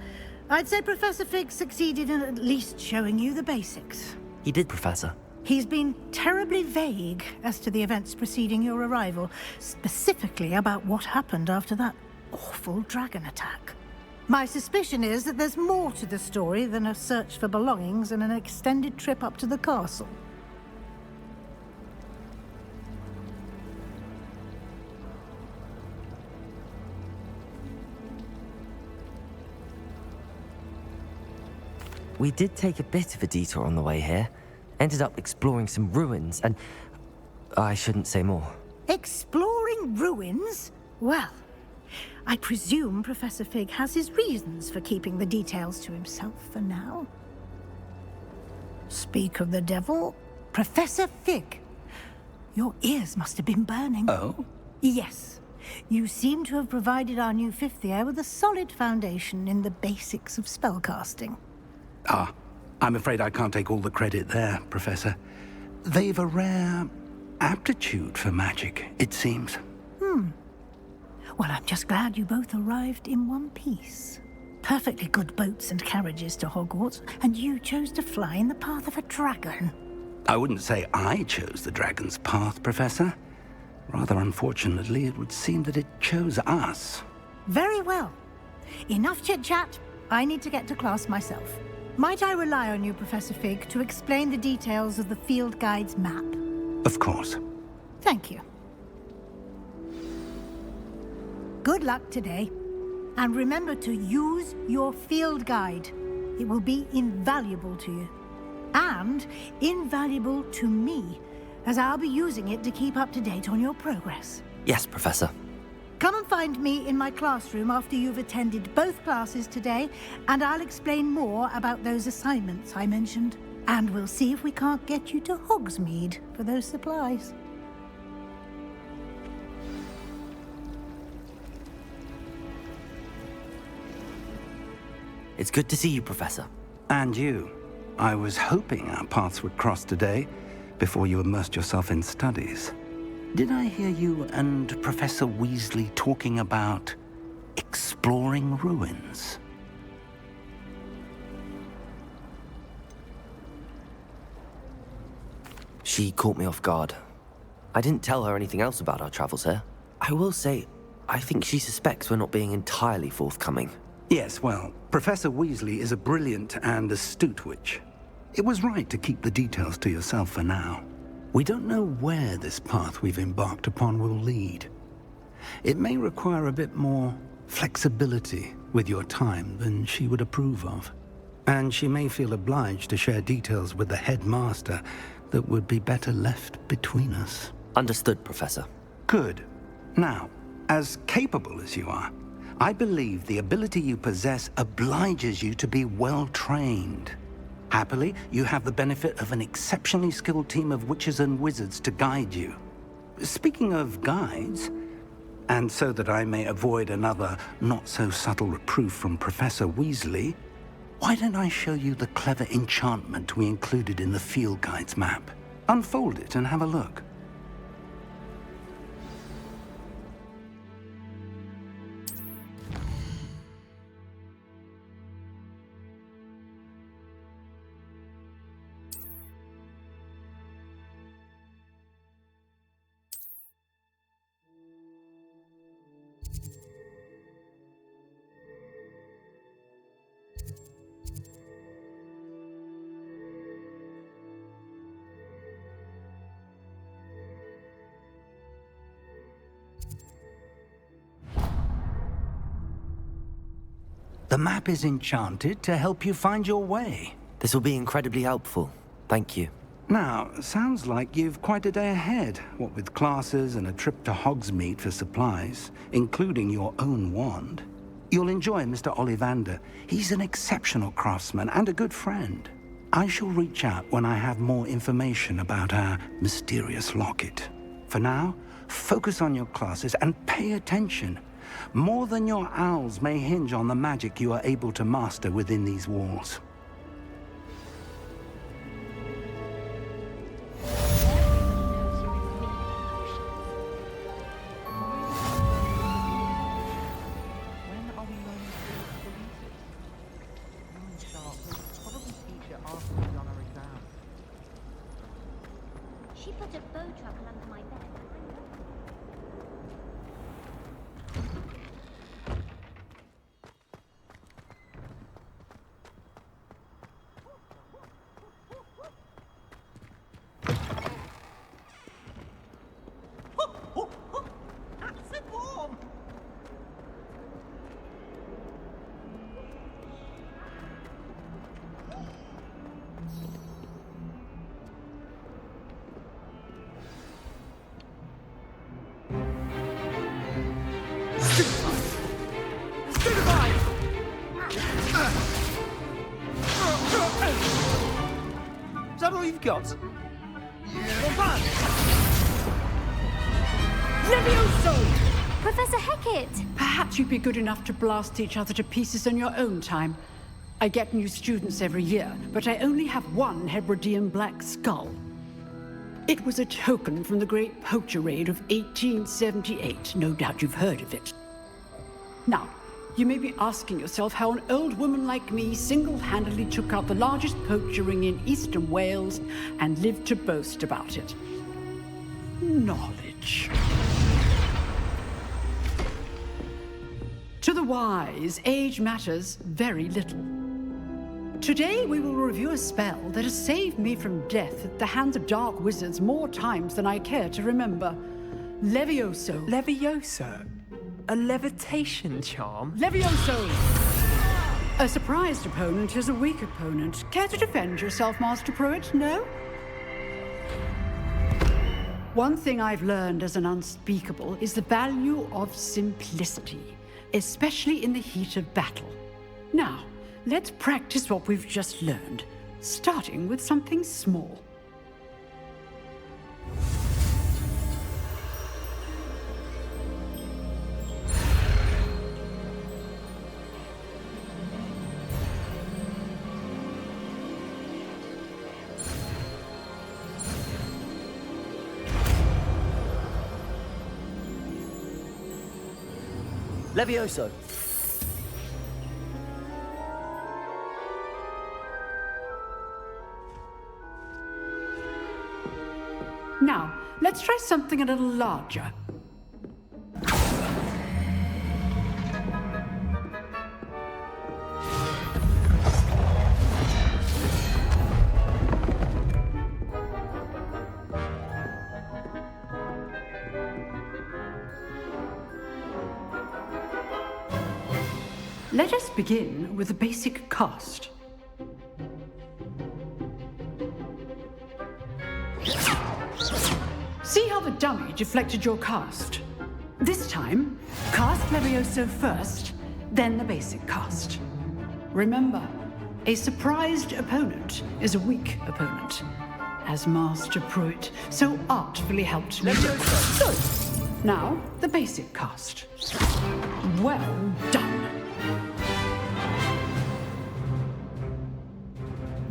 I'd say Professor Fig succeeded in at least showing you the basics. He did, Professor. He's been terribly vague as to the events preceding your arrival, specifically about what happened after that awful dragon attack. My suspicion is that there's more to the story than a search for belongings and an extended trip up to the castle. We did take a bit of a detour on the way here. Ended up exploring some ruins and... I shouldn't say more. Exploring ruins? Well, I presume Professor Fig has his reasons for keeping the details to himself for now. Speak of the devil, Professor Fig. Your ears must have been burning. Oh? Yes. You seem to have provided our new fifth year with a solid foundation in the basics of spellcasting. Ah, I'm afraid I can't take all the credit there, Professor. They've a rare aptitude for magic, it seems. Well, I'm just glad you both arrived in one piece. Perfectly good boats and carriages to Hogwarts, and you chose to fly in the path of a dragon. I wouldn't say I chose the dragon's path, Professor. Rather unfortunately, it would seem that it chose us. Very well. Enough chit-chat. I need to get to class myself. Might I rely on you, Professor Fig, to explain the details of the field guide's map? Of course. Thank you. Good luck today. And remember to use your field guide. It will be invaluable to you. And invaluable to me, as I'll be using it to keep up to date on your progress. Yes, Professor. Come and find me in my classroom after you've attended both classes today, and I'll explain more about those assignments I mentioned. And we'll see if we can't get you to Hogsmeade for those supplies. It's good to see you, Professor. And you. I was hoping our paths would cross today, before you immersed yourself in studies. Did I hear you and Professor Weasley talking about exploring ruins? She caught me off guard. I didn't tell her anything else about our travels here. I will say, I think she suspects we're not being entirely forthcoming. Yes, well, Professor Weasley is a brilliant and astute witch. It was right to keep the details to yourself for now. We don't know where this path we've embarked upon will lead. It may require a bit more flexibility with your time than she would approve of. And she may feel obliged to share details with the headmaster that would be better left between us. Understood, Professor. Good. Now, as capable as you are, I believe the ability you possess obliges you to be well-trained. Happily, you have the benefit of an exceptionally skilled team of witches and wizards to guide you. Speaking of guides, and so that I may avoid another not-so-subtle reproof from Professor Weasley, why don't I show you the clever enchantment we included in the field guide's map? Unfold it and have a look. The map is enchanted to help you find your way. This will be incredibly helpful. Thank you. Now, sounds like you've quite a day ahead, what with classes and a trip to Hogsmeade for supplies, including your own wand. You'll enjoy Mr. Ollivander. He's an exceptional craftsman and a good friend. I shall reach out when I have more information about our mysterious locket. For now, focus on your classes and pay attention. More than your owls may hinge on the magic you are able to master within these walls. She put a bow trouble under my bed. Is that all you've got? Levioso! Professor Hecat! Perhaps you'd be good enough to blast each other to pieces on your own time. I get new students every year, but I only have one Hebridean black skull. It was a token from the Great Poacher Raid of 1878. No doubt you've heard of it. Now, you may be asking yourself how an old woman like me single-handedly took out the largest poacher ring in eastern Wales and lived to boast about it. Knowledge. To the wise, age matters very little. Today we will review a spell that has saved me from death at the hands of dark wizards more times than I care to remember. Levioso. Levioso? A levitation charm? Levioso! A surprised opponent is a weak opponent. Care to defend yourself, Master Pruitt? No? One thing I've learned as an unspeakable is the value of simplicity, especially in the heat of battle. Now, let's practice what we've just learned, starting with something small. Levioso. Now, let's try something a little larger. Let us begin with the basic cast. See how the dummy deflected your cast? This time, cast Levioso first, then the basic cast. Remember, a surprised opponent is a weak opponent, as Master Pruitt so artfully helped me. Good. Now, the basic cast. Well done.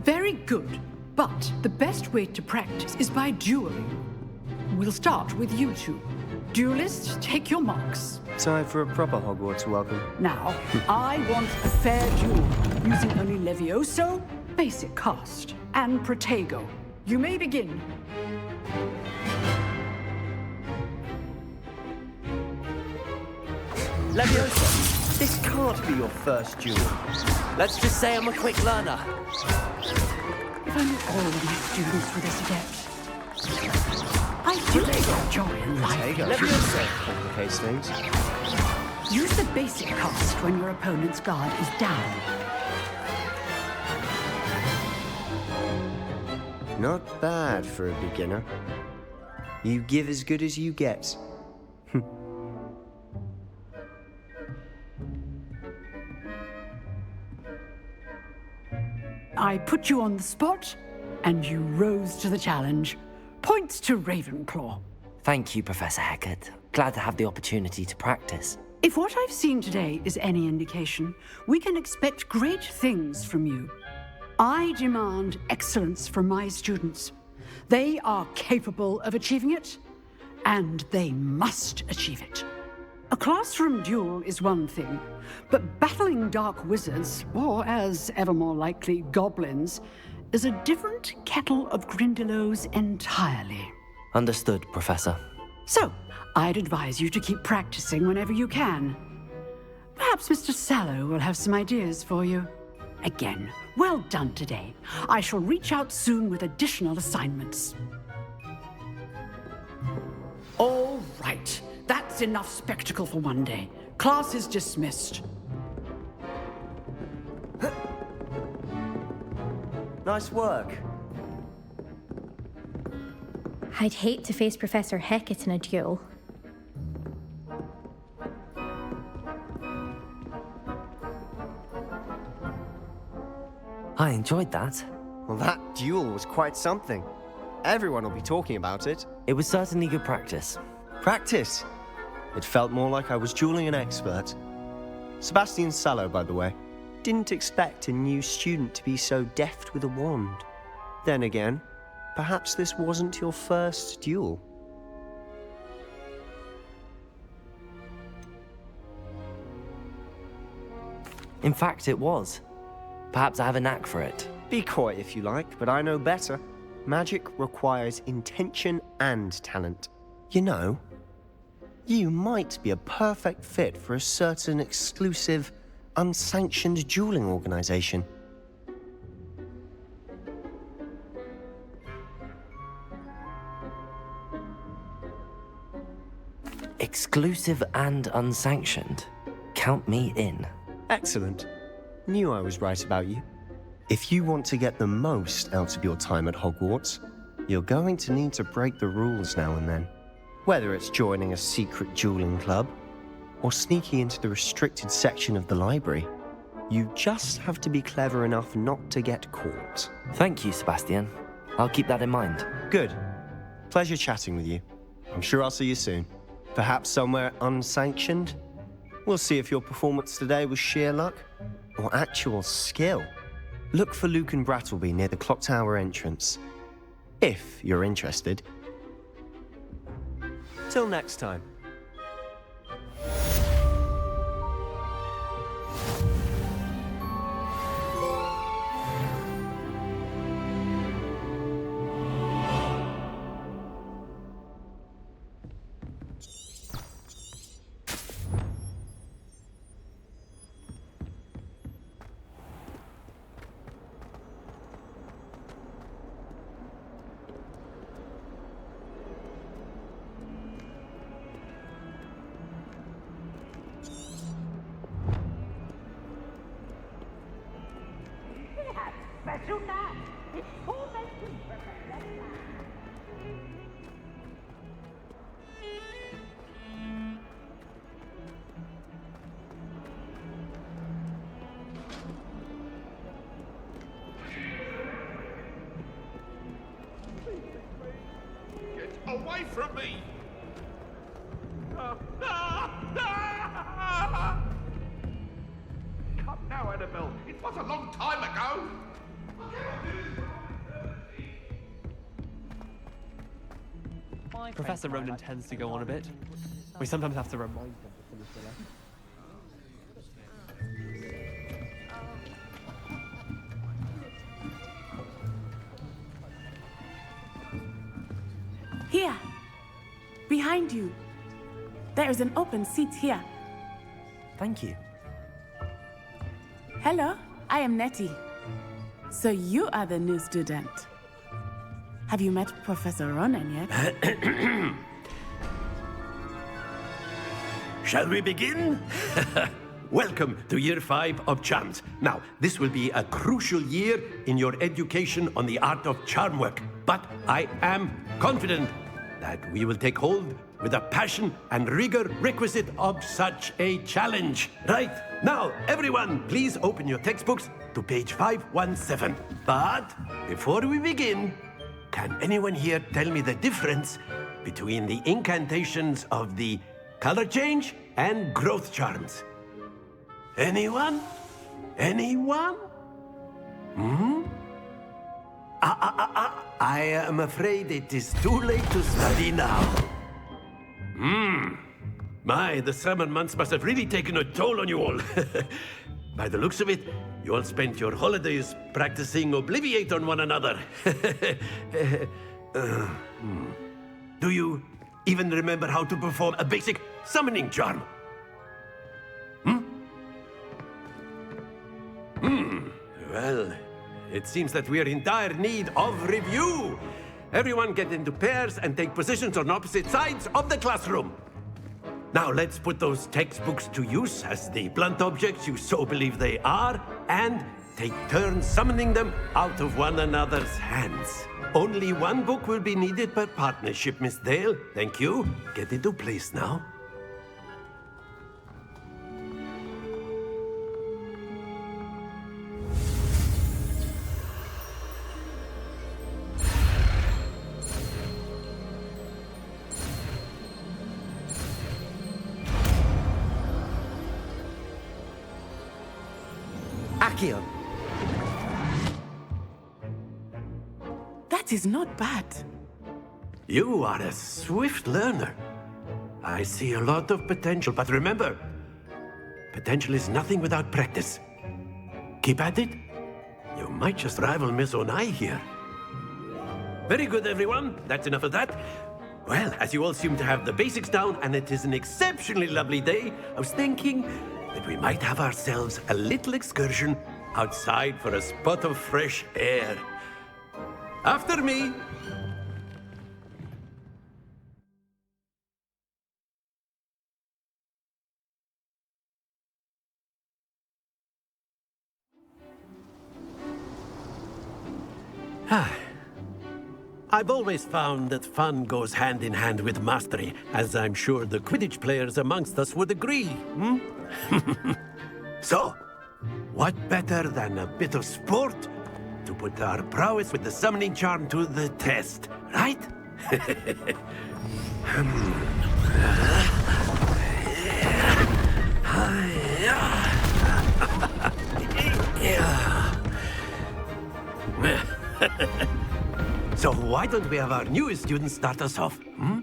Very good, but the best way to practice is by dueling. We'll start with you two. Duelists, take your marks. Time for a proper Hogwarts welcome. Now, I want a fair duel, using only Levioso, basic cast, and Protego. You may begin. Levioso, this can't be your first duel. Let's just say I'm a quick learner. If only all of my students were this adept. I do take joy in life. Levioso complicates things. Use the basic cast when your opponent's guard is down. Not bad for a beginner. You give as good as you get. I put you on the spot, and you rose to the challenge. Points to Ravenclaw. Thank you, Professor Hecat. Glad to have the opportunity to practice. If what I've seen today is any indication, we can expect great things from you. I demand excellence from my students. They are capable of achieving it, and they must achieve it. A classroom duel is one thing, but battling dark wizards, or as ever more likely, goblins, is a different kettle of Grindylows entirely. Understood, Professor. So, I'd advise you to keep practicing whenever you can. Perhaps Mr. Sallow will have some ideas for you. Again, well done today. I shall reach out soon with additional assignments. All right. That's enough spectacle for one day. Class is dismissed. Nice work. I'd hate to face Professor Hecat in a duel. I enjoyed that. Well, that duel was quite something. Everyone will be talking about it. It was certainly good practice. Practice? It felt more like I was dueling an expert. Sebastian Sallow, by the way. didn't expect a new student to be so deft with a wand. Then again, perhaps this wasn't your first duel. In fact, it was. Perhaps I have a knack for it. Be coy if you like, but I know better. Magic requires intention and talent. You know, you might be a perfect fit for a certain exclusive, unsanctioned dueling organization. Exclusive and unsanctioned. Count me in. Excellent. Knew I was right about you. If you want to get the most out of your time at Hogwarts, you're going to need to break the rules now and then. Whether it's joining a secret dueling club, or sneaking into the restricted section of the library, you just have to be clever enough not to get caught. Thank you, Sebastian. I'll keep that in mind. Good. Pleasure chatting with you. I'm sure I'll see you soon. Perhaps somewhere unsanctioned? We'll see if your performance today was sheer luck or actual skill. Look for Luke and Brattleby near the clock tower entrance, if you're interested. Till next time. Away from me! Come now, Annabelle. It was a long time ago. Professor Ronan tends to go on a bit. We sometimes have to remind him to finish the lesson. Here, behind you. There is an open seat here. Thank you. Hello, I am Nettie. So you are the new student. Have you met Professor Ronan yet? Shall we begin? Welcome to Year 5 of Charms. Now, this will be a crucial year in your education on the art of charm work. But I am confident that we will take hold with the passion and rigor requisite of such a challenge. Right, now, everyone, please open your textbooks to page 517. But before we begin, can anyone here tell me the difference between the incantations of the color change and growth charms? Anyone? Anyone? I am afraid it is too late to study now. My, the summer months must have really taken a toll on you all. By the looks of it, you all spent your holidays practicing Obliviate on one another. Do you even remember how to perform a basic summoning charm? Well, it seems that we are in dire need of review. Everyone get into pairs and take positions on opposite sides of the classroom. Now let's put those textbooks to use as the blunt objects you so believe they are, and take turns summoning them out of one another's hands. Only one book will be needed per partnership, Miss Dale. Thank you. Get into place now. Accio! That is not bad. You are a swift learner. I see a lot of potential, but remember, potential is nothing without practice. Keep at it. You might just rival Miss Onai here. Very good, everyone. That's enough of that. Well, as you all seem to have the basics down, and it is an exceptionally lovely day, I was thinking that we might have ourselves a little excursion outside for a spot of fresh air. After me. I've always found that fun goes hand in hand with mastery, as I'm sure the Quidditch players amongst us would agree, hmm? So, what better than a bit of sport to put our prowess with the summoning charm to the test, right? So why don't we have our newest student start us off, hmm?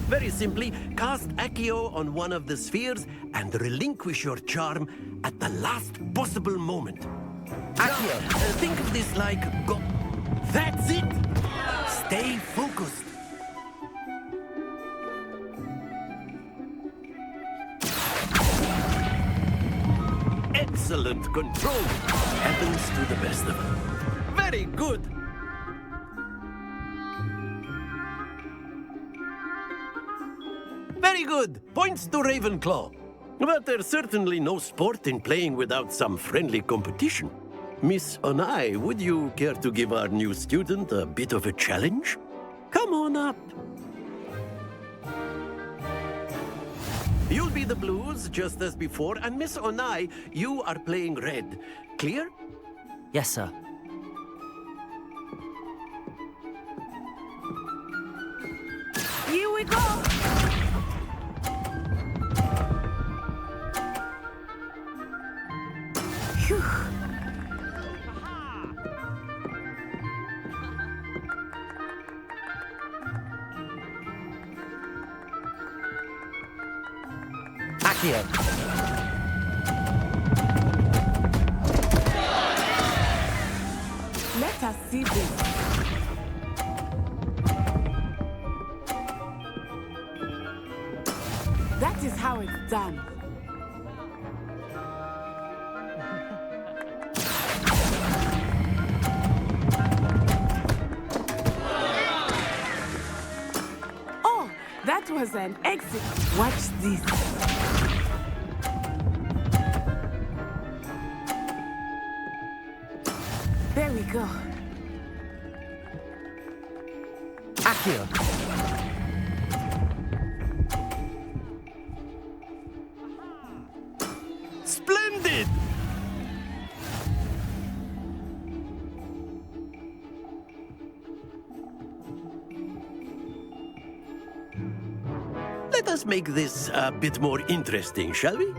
Very simply, cast Accio on one of the spheres and relinquish your charm at the last possible moment. Accio, think of this like go... That's it! Stay focused. Excellent control. Happens to the best of us. Very good. Very good. Points to Ravenclaw. But there's certainly no sport in playing without some friendly competition. Miss Onai, would you care to give our new student a bit of a challenge? Come on up. You'll be the blues, just as before, and Miss Onai, you are playing red. Clear? Yes, sir. Here we go! Phew. Accio! Let us see this. That is how it's done. Oh, that was an exit. Watch this. There we go. Accio! Splendid! Let us make this a bit more interesting, shall we?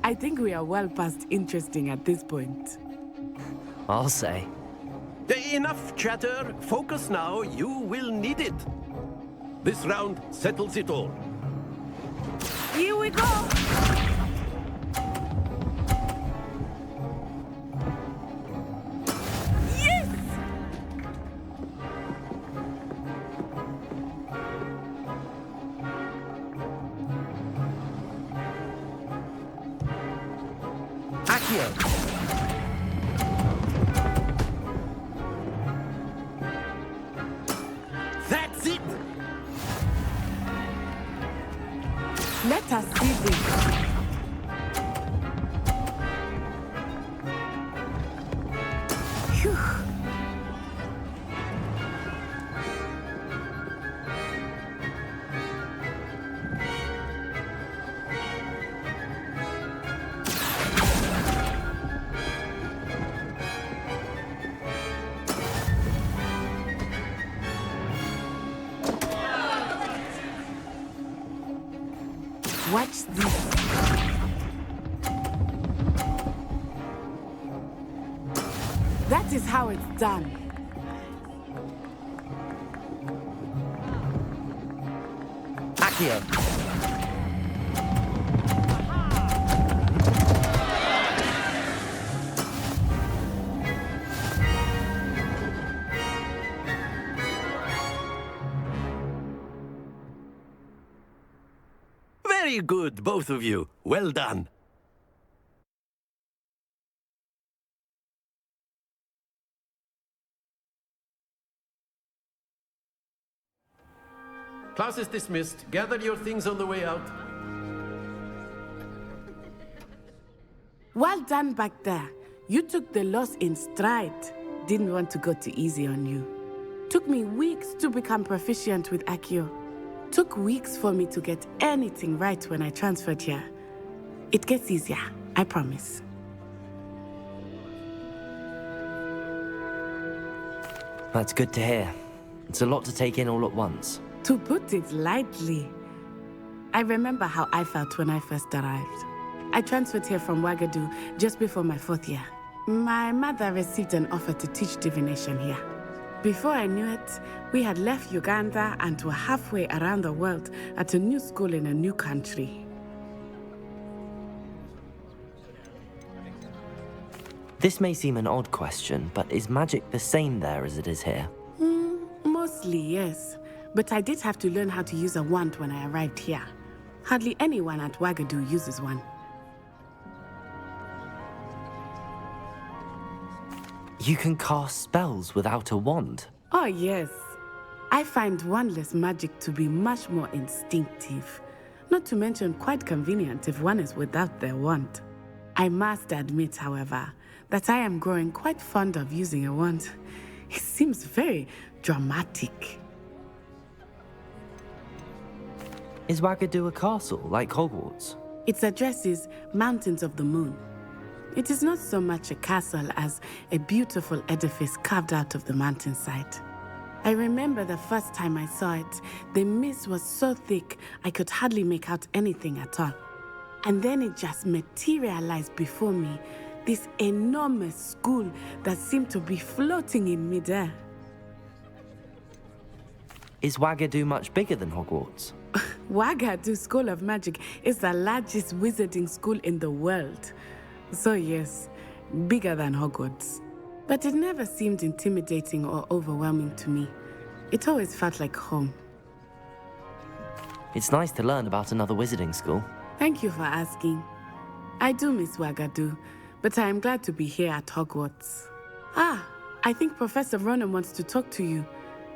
I think we are well past interesting at this point. I'll say. Enough chatter. Focus now. You will need it. This round settles it all. Here we go! Yes! Accio! That's it! Let us see this. Phew. Watch this. That is how it's done. Accio. Very good, both of you. Well done. Class is dismissed. Gather your things on the way out. Well done back there. You took the loss in stride. Didn't want to go too easy on you. Took me weeks to become proficient with Accio. Took weeks for me to get anything right when I transferred here. It gets easier, I promise. That's good to hear. It's a lot to take in all at once. To put it lightly, I remember how I felt when I first arrived. I transferred here from Ouagadougou just before my 4th year. My mother received an offer to teach divination here. Before I knew it, we had left Uganda and were halfway around the world at a new school in a new country. This may seem an odd question, but is magic the same there as it is here? Mostly, yes. But I did have to learn how to use a wand when I arrived here. Hardly anyone at Ouagadougou uses one. You can cast spells without a wand? Oh, yes. I find wandless magic to be much more instinctive. Not to mention quite convenient if one is without their wand. I must admit, however, that I am growing quite fond of using a wand. It seems very dramatic. Is Ouagadougou a castle, like Hogwarts? Its address is Mountains of the Moon. It is not so much a castle as a beautiful edifice carved out of the mountainside. I remember the first time I saw it, the mist was so thick I could hardly make out anything at all. And then it just materialized before me, this enormous school that seemed to be floating in midair. Is Ouagadougou much bigger than Hogwarts? Ouagadougou School of Magic is the largest wizarding school in the world. So yes, bigger than Hogwarts. But it never seemed intimidating or overwhelming to me. It always felt like home. It's nice to learn about another wizarding school. Thank you for asking. I do miss Ouagadougou, but I am glad to be here at Hogwarts. Ah, I think Professor Ronan wants to talk to you.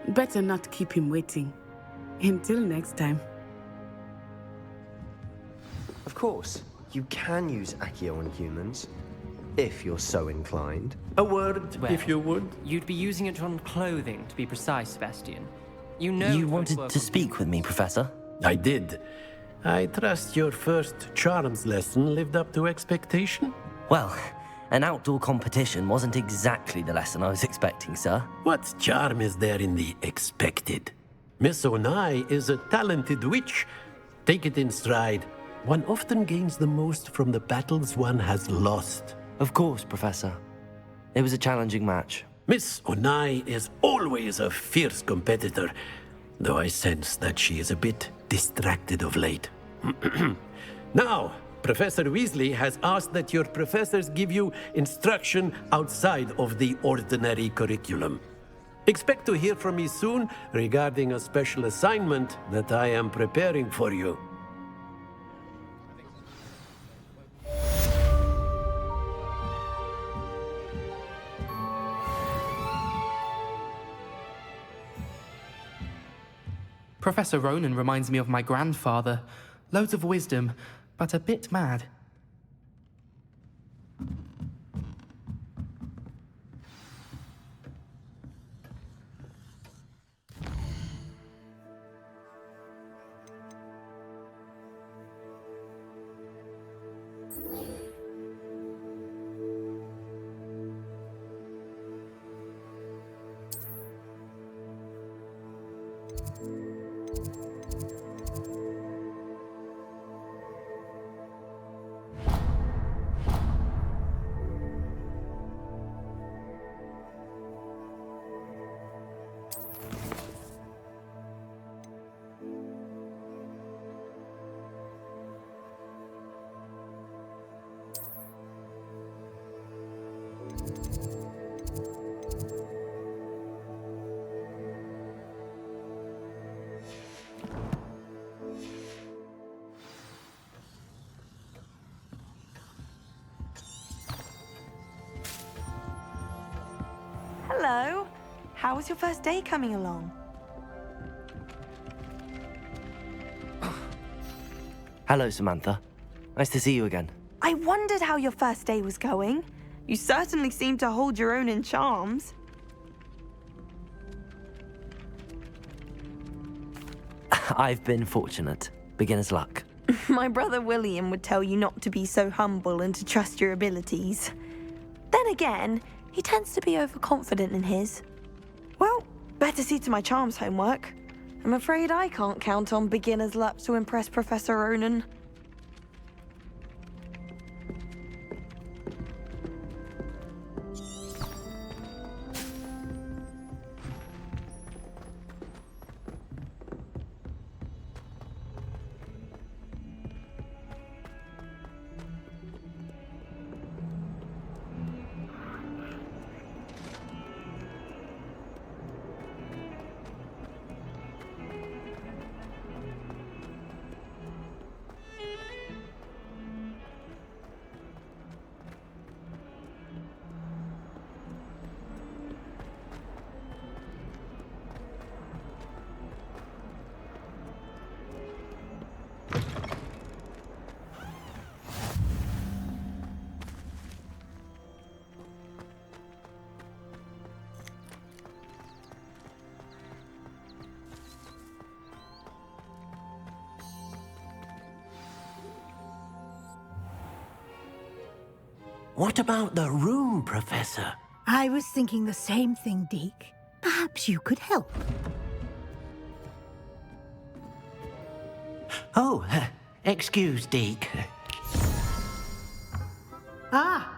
Better not keep him waiting. Until next time. Of course, you can use Accio on humans, if you're so inclined. A word, Well, if you would. You'd be using it on clothing, to be precise, Sebastian. You know... You wanted to speak with me, Professor? I did. I trust your first charms lesson lived up to expectation? Well, an outdoor competition wasn't exactly the lesson I was expecting, sir. What charm is there in the expected? Miss Onai is a talented witch. Take it in stride. One often gains the most from the battles one has lost. Of course, Professor. It was a challenging match. Miss Onai is always a fierce competitor, though I sense that she is a bit distracted of late. Now, Professor Weasley has asked that your professors give you instruction outside of the ordinary curriculum. Expect to hear from me soon regarding a special assignment that I am preparing for you. Professor Ronan reminds me of my grandfather. Loads of wisdom, but a bit mad. Hello. How was your first day coming along? Hello, Samantha. Nice to see you again. I wondered how your first day was going. You certainly seem to hold your own in charms. I've been fortunate. Beginner's luck. My brother William would tell you not to be so humble and to trust your abilities. Then again, he tends to be overconfident in his. Well, better see to my charms homework. I'm afraid I can't count on beginner's luck to impress Professor Ronan. What about the room, Professor? I was thinking the same thing, Deke. Perhaps you could help. Oh, excuse, Deke. Ah,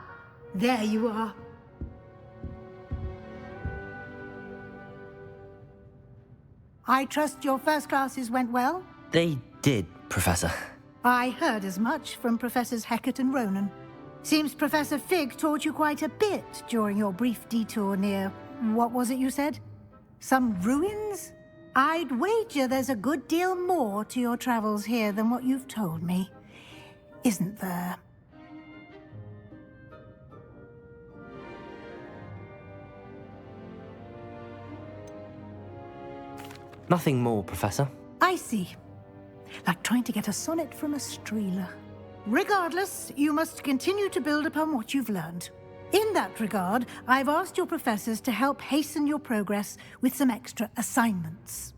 there you are. I trust your first classes went well? They did, Professor. I heard as much from Professors Hecat and Ronan. Seems Professor Fig taught you quite a bit during your brief detour near... what was it you said? Some ruins? I'd wager there's a good deal more to your travels here than what you've told me. Isn't there? Nothing more, Professor. I see. Like trying to get a sonnet from a streeler. Regardless, you must continue to build upon what you've learned. In that regard, I've asked your professors to help hasten your progress with some extra assignments.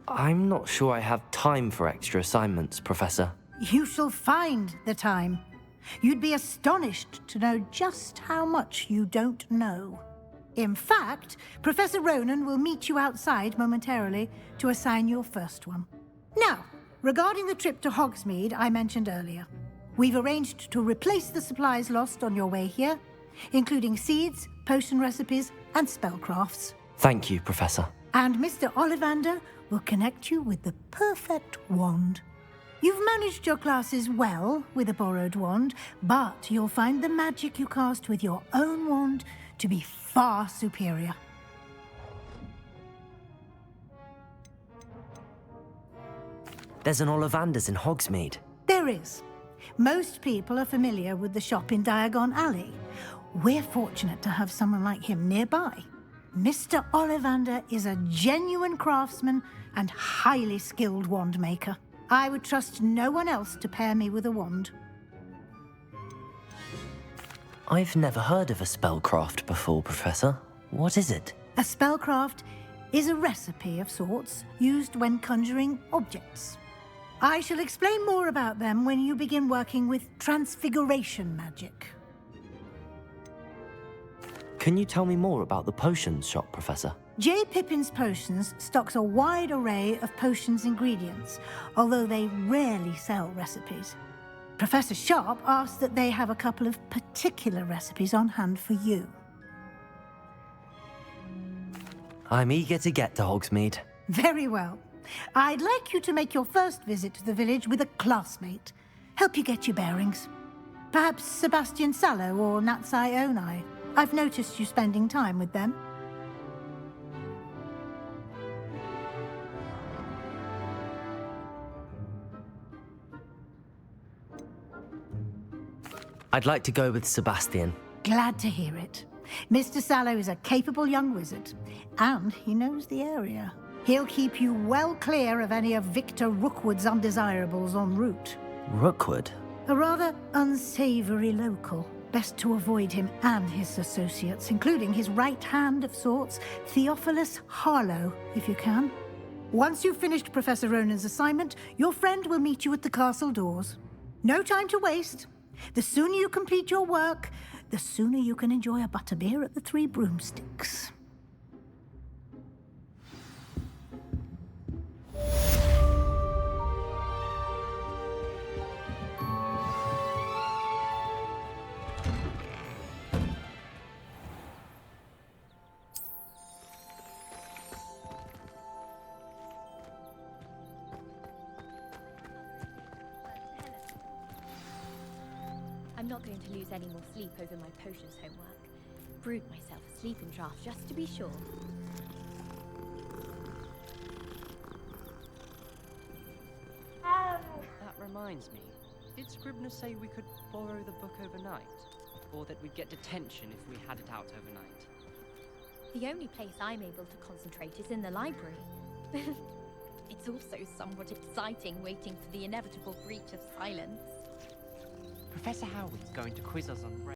I'm not sure I have time for extra assignments, Professor. You shall find the time. You'd be astonished to know just how much you don't know. In fact, Professor Ronan will meet you outside momentarily to assign your first one. Now, regarding the trip to Hogsmeade I mentioned earlier, we've arranged to replace the supplies lost on your way here, including seeds, potion recipes, and spellcrafts. Thank you, Professor. And Mr. Ollivander will connect you with the perfect wand. You've managed your classes well with a borrowed wand, but you'll find the magic you cast with your own wand to be far superior. There's an Ollivander's in Hogsmeade. There is. Most people are familiar with the shop in Diagon Alley. We're fortunate to have someone like him nearby. Mr. Ollivander is a genuine craftsman and highly skilled wand maker. I would trust no one else to pair me with a wand. I've never heard of a spellcraft before, Professor. What is it? A spellcraft is a recipe of sorts used when conjuring objects. I shall explain more about them when you begin working with transfiguration magic. Can you tell me more about the potions shop, Professor? J. Pippin's Potions stocks a wide array of potions ingredients, although they rarely sell recipes. Professor Sharp asks that they have a couple of particular recipes on hand for you. I'm eager to get to Hogsmeade. Very well. I'd like you to make your first visit to the village with a classmate. Help you get your bearings. Perhaps Sebastian Sallow or Natsai Onai. I've noticed you spending time with them. I'd like to go with Sebastian. Glad to hear it. Mr. Sallow is a capable young wizard, and he knows the area. He'll keep you well clear of any of Victor Rookwood's undesirables en route. Rookwood? A rather unsavory local. Best to avoid him and his associates, including his right hand of sorts, Theophilus Harlow, if you can. Once you've finished Professor Ronan's assignment, your friend will meet you at the castle doors. No time to waste. The sooner you complete your work, the sooner you can enjoy a butterbeer at the Three Broomsticks. I'm not going to lose any more sleep over my potions homework. Brewed myself a sleeping draft just to be sure. That reminds me. Did Scribner say we could borrow the book overnight? Or that we'd get detention if we had it out overnight? The only place I'm able to concentrate is in the library. It's also somewhat exciting waiting for the inevitable breach of silence. Professor Howard's going to quiz us on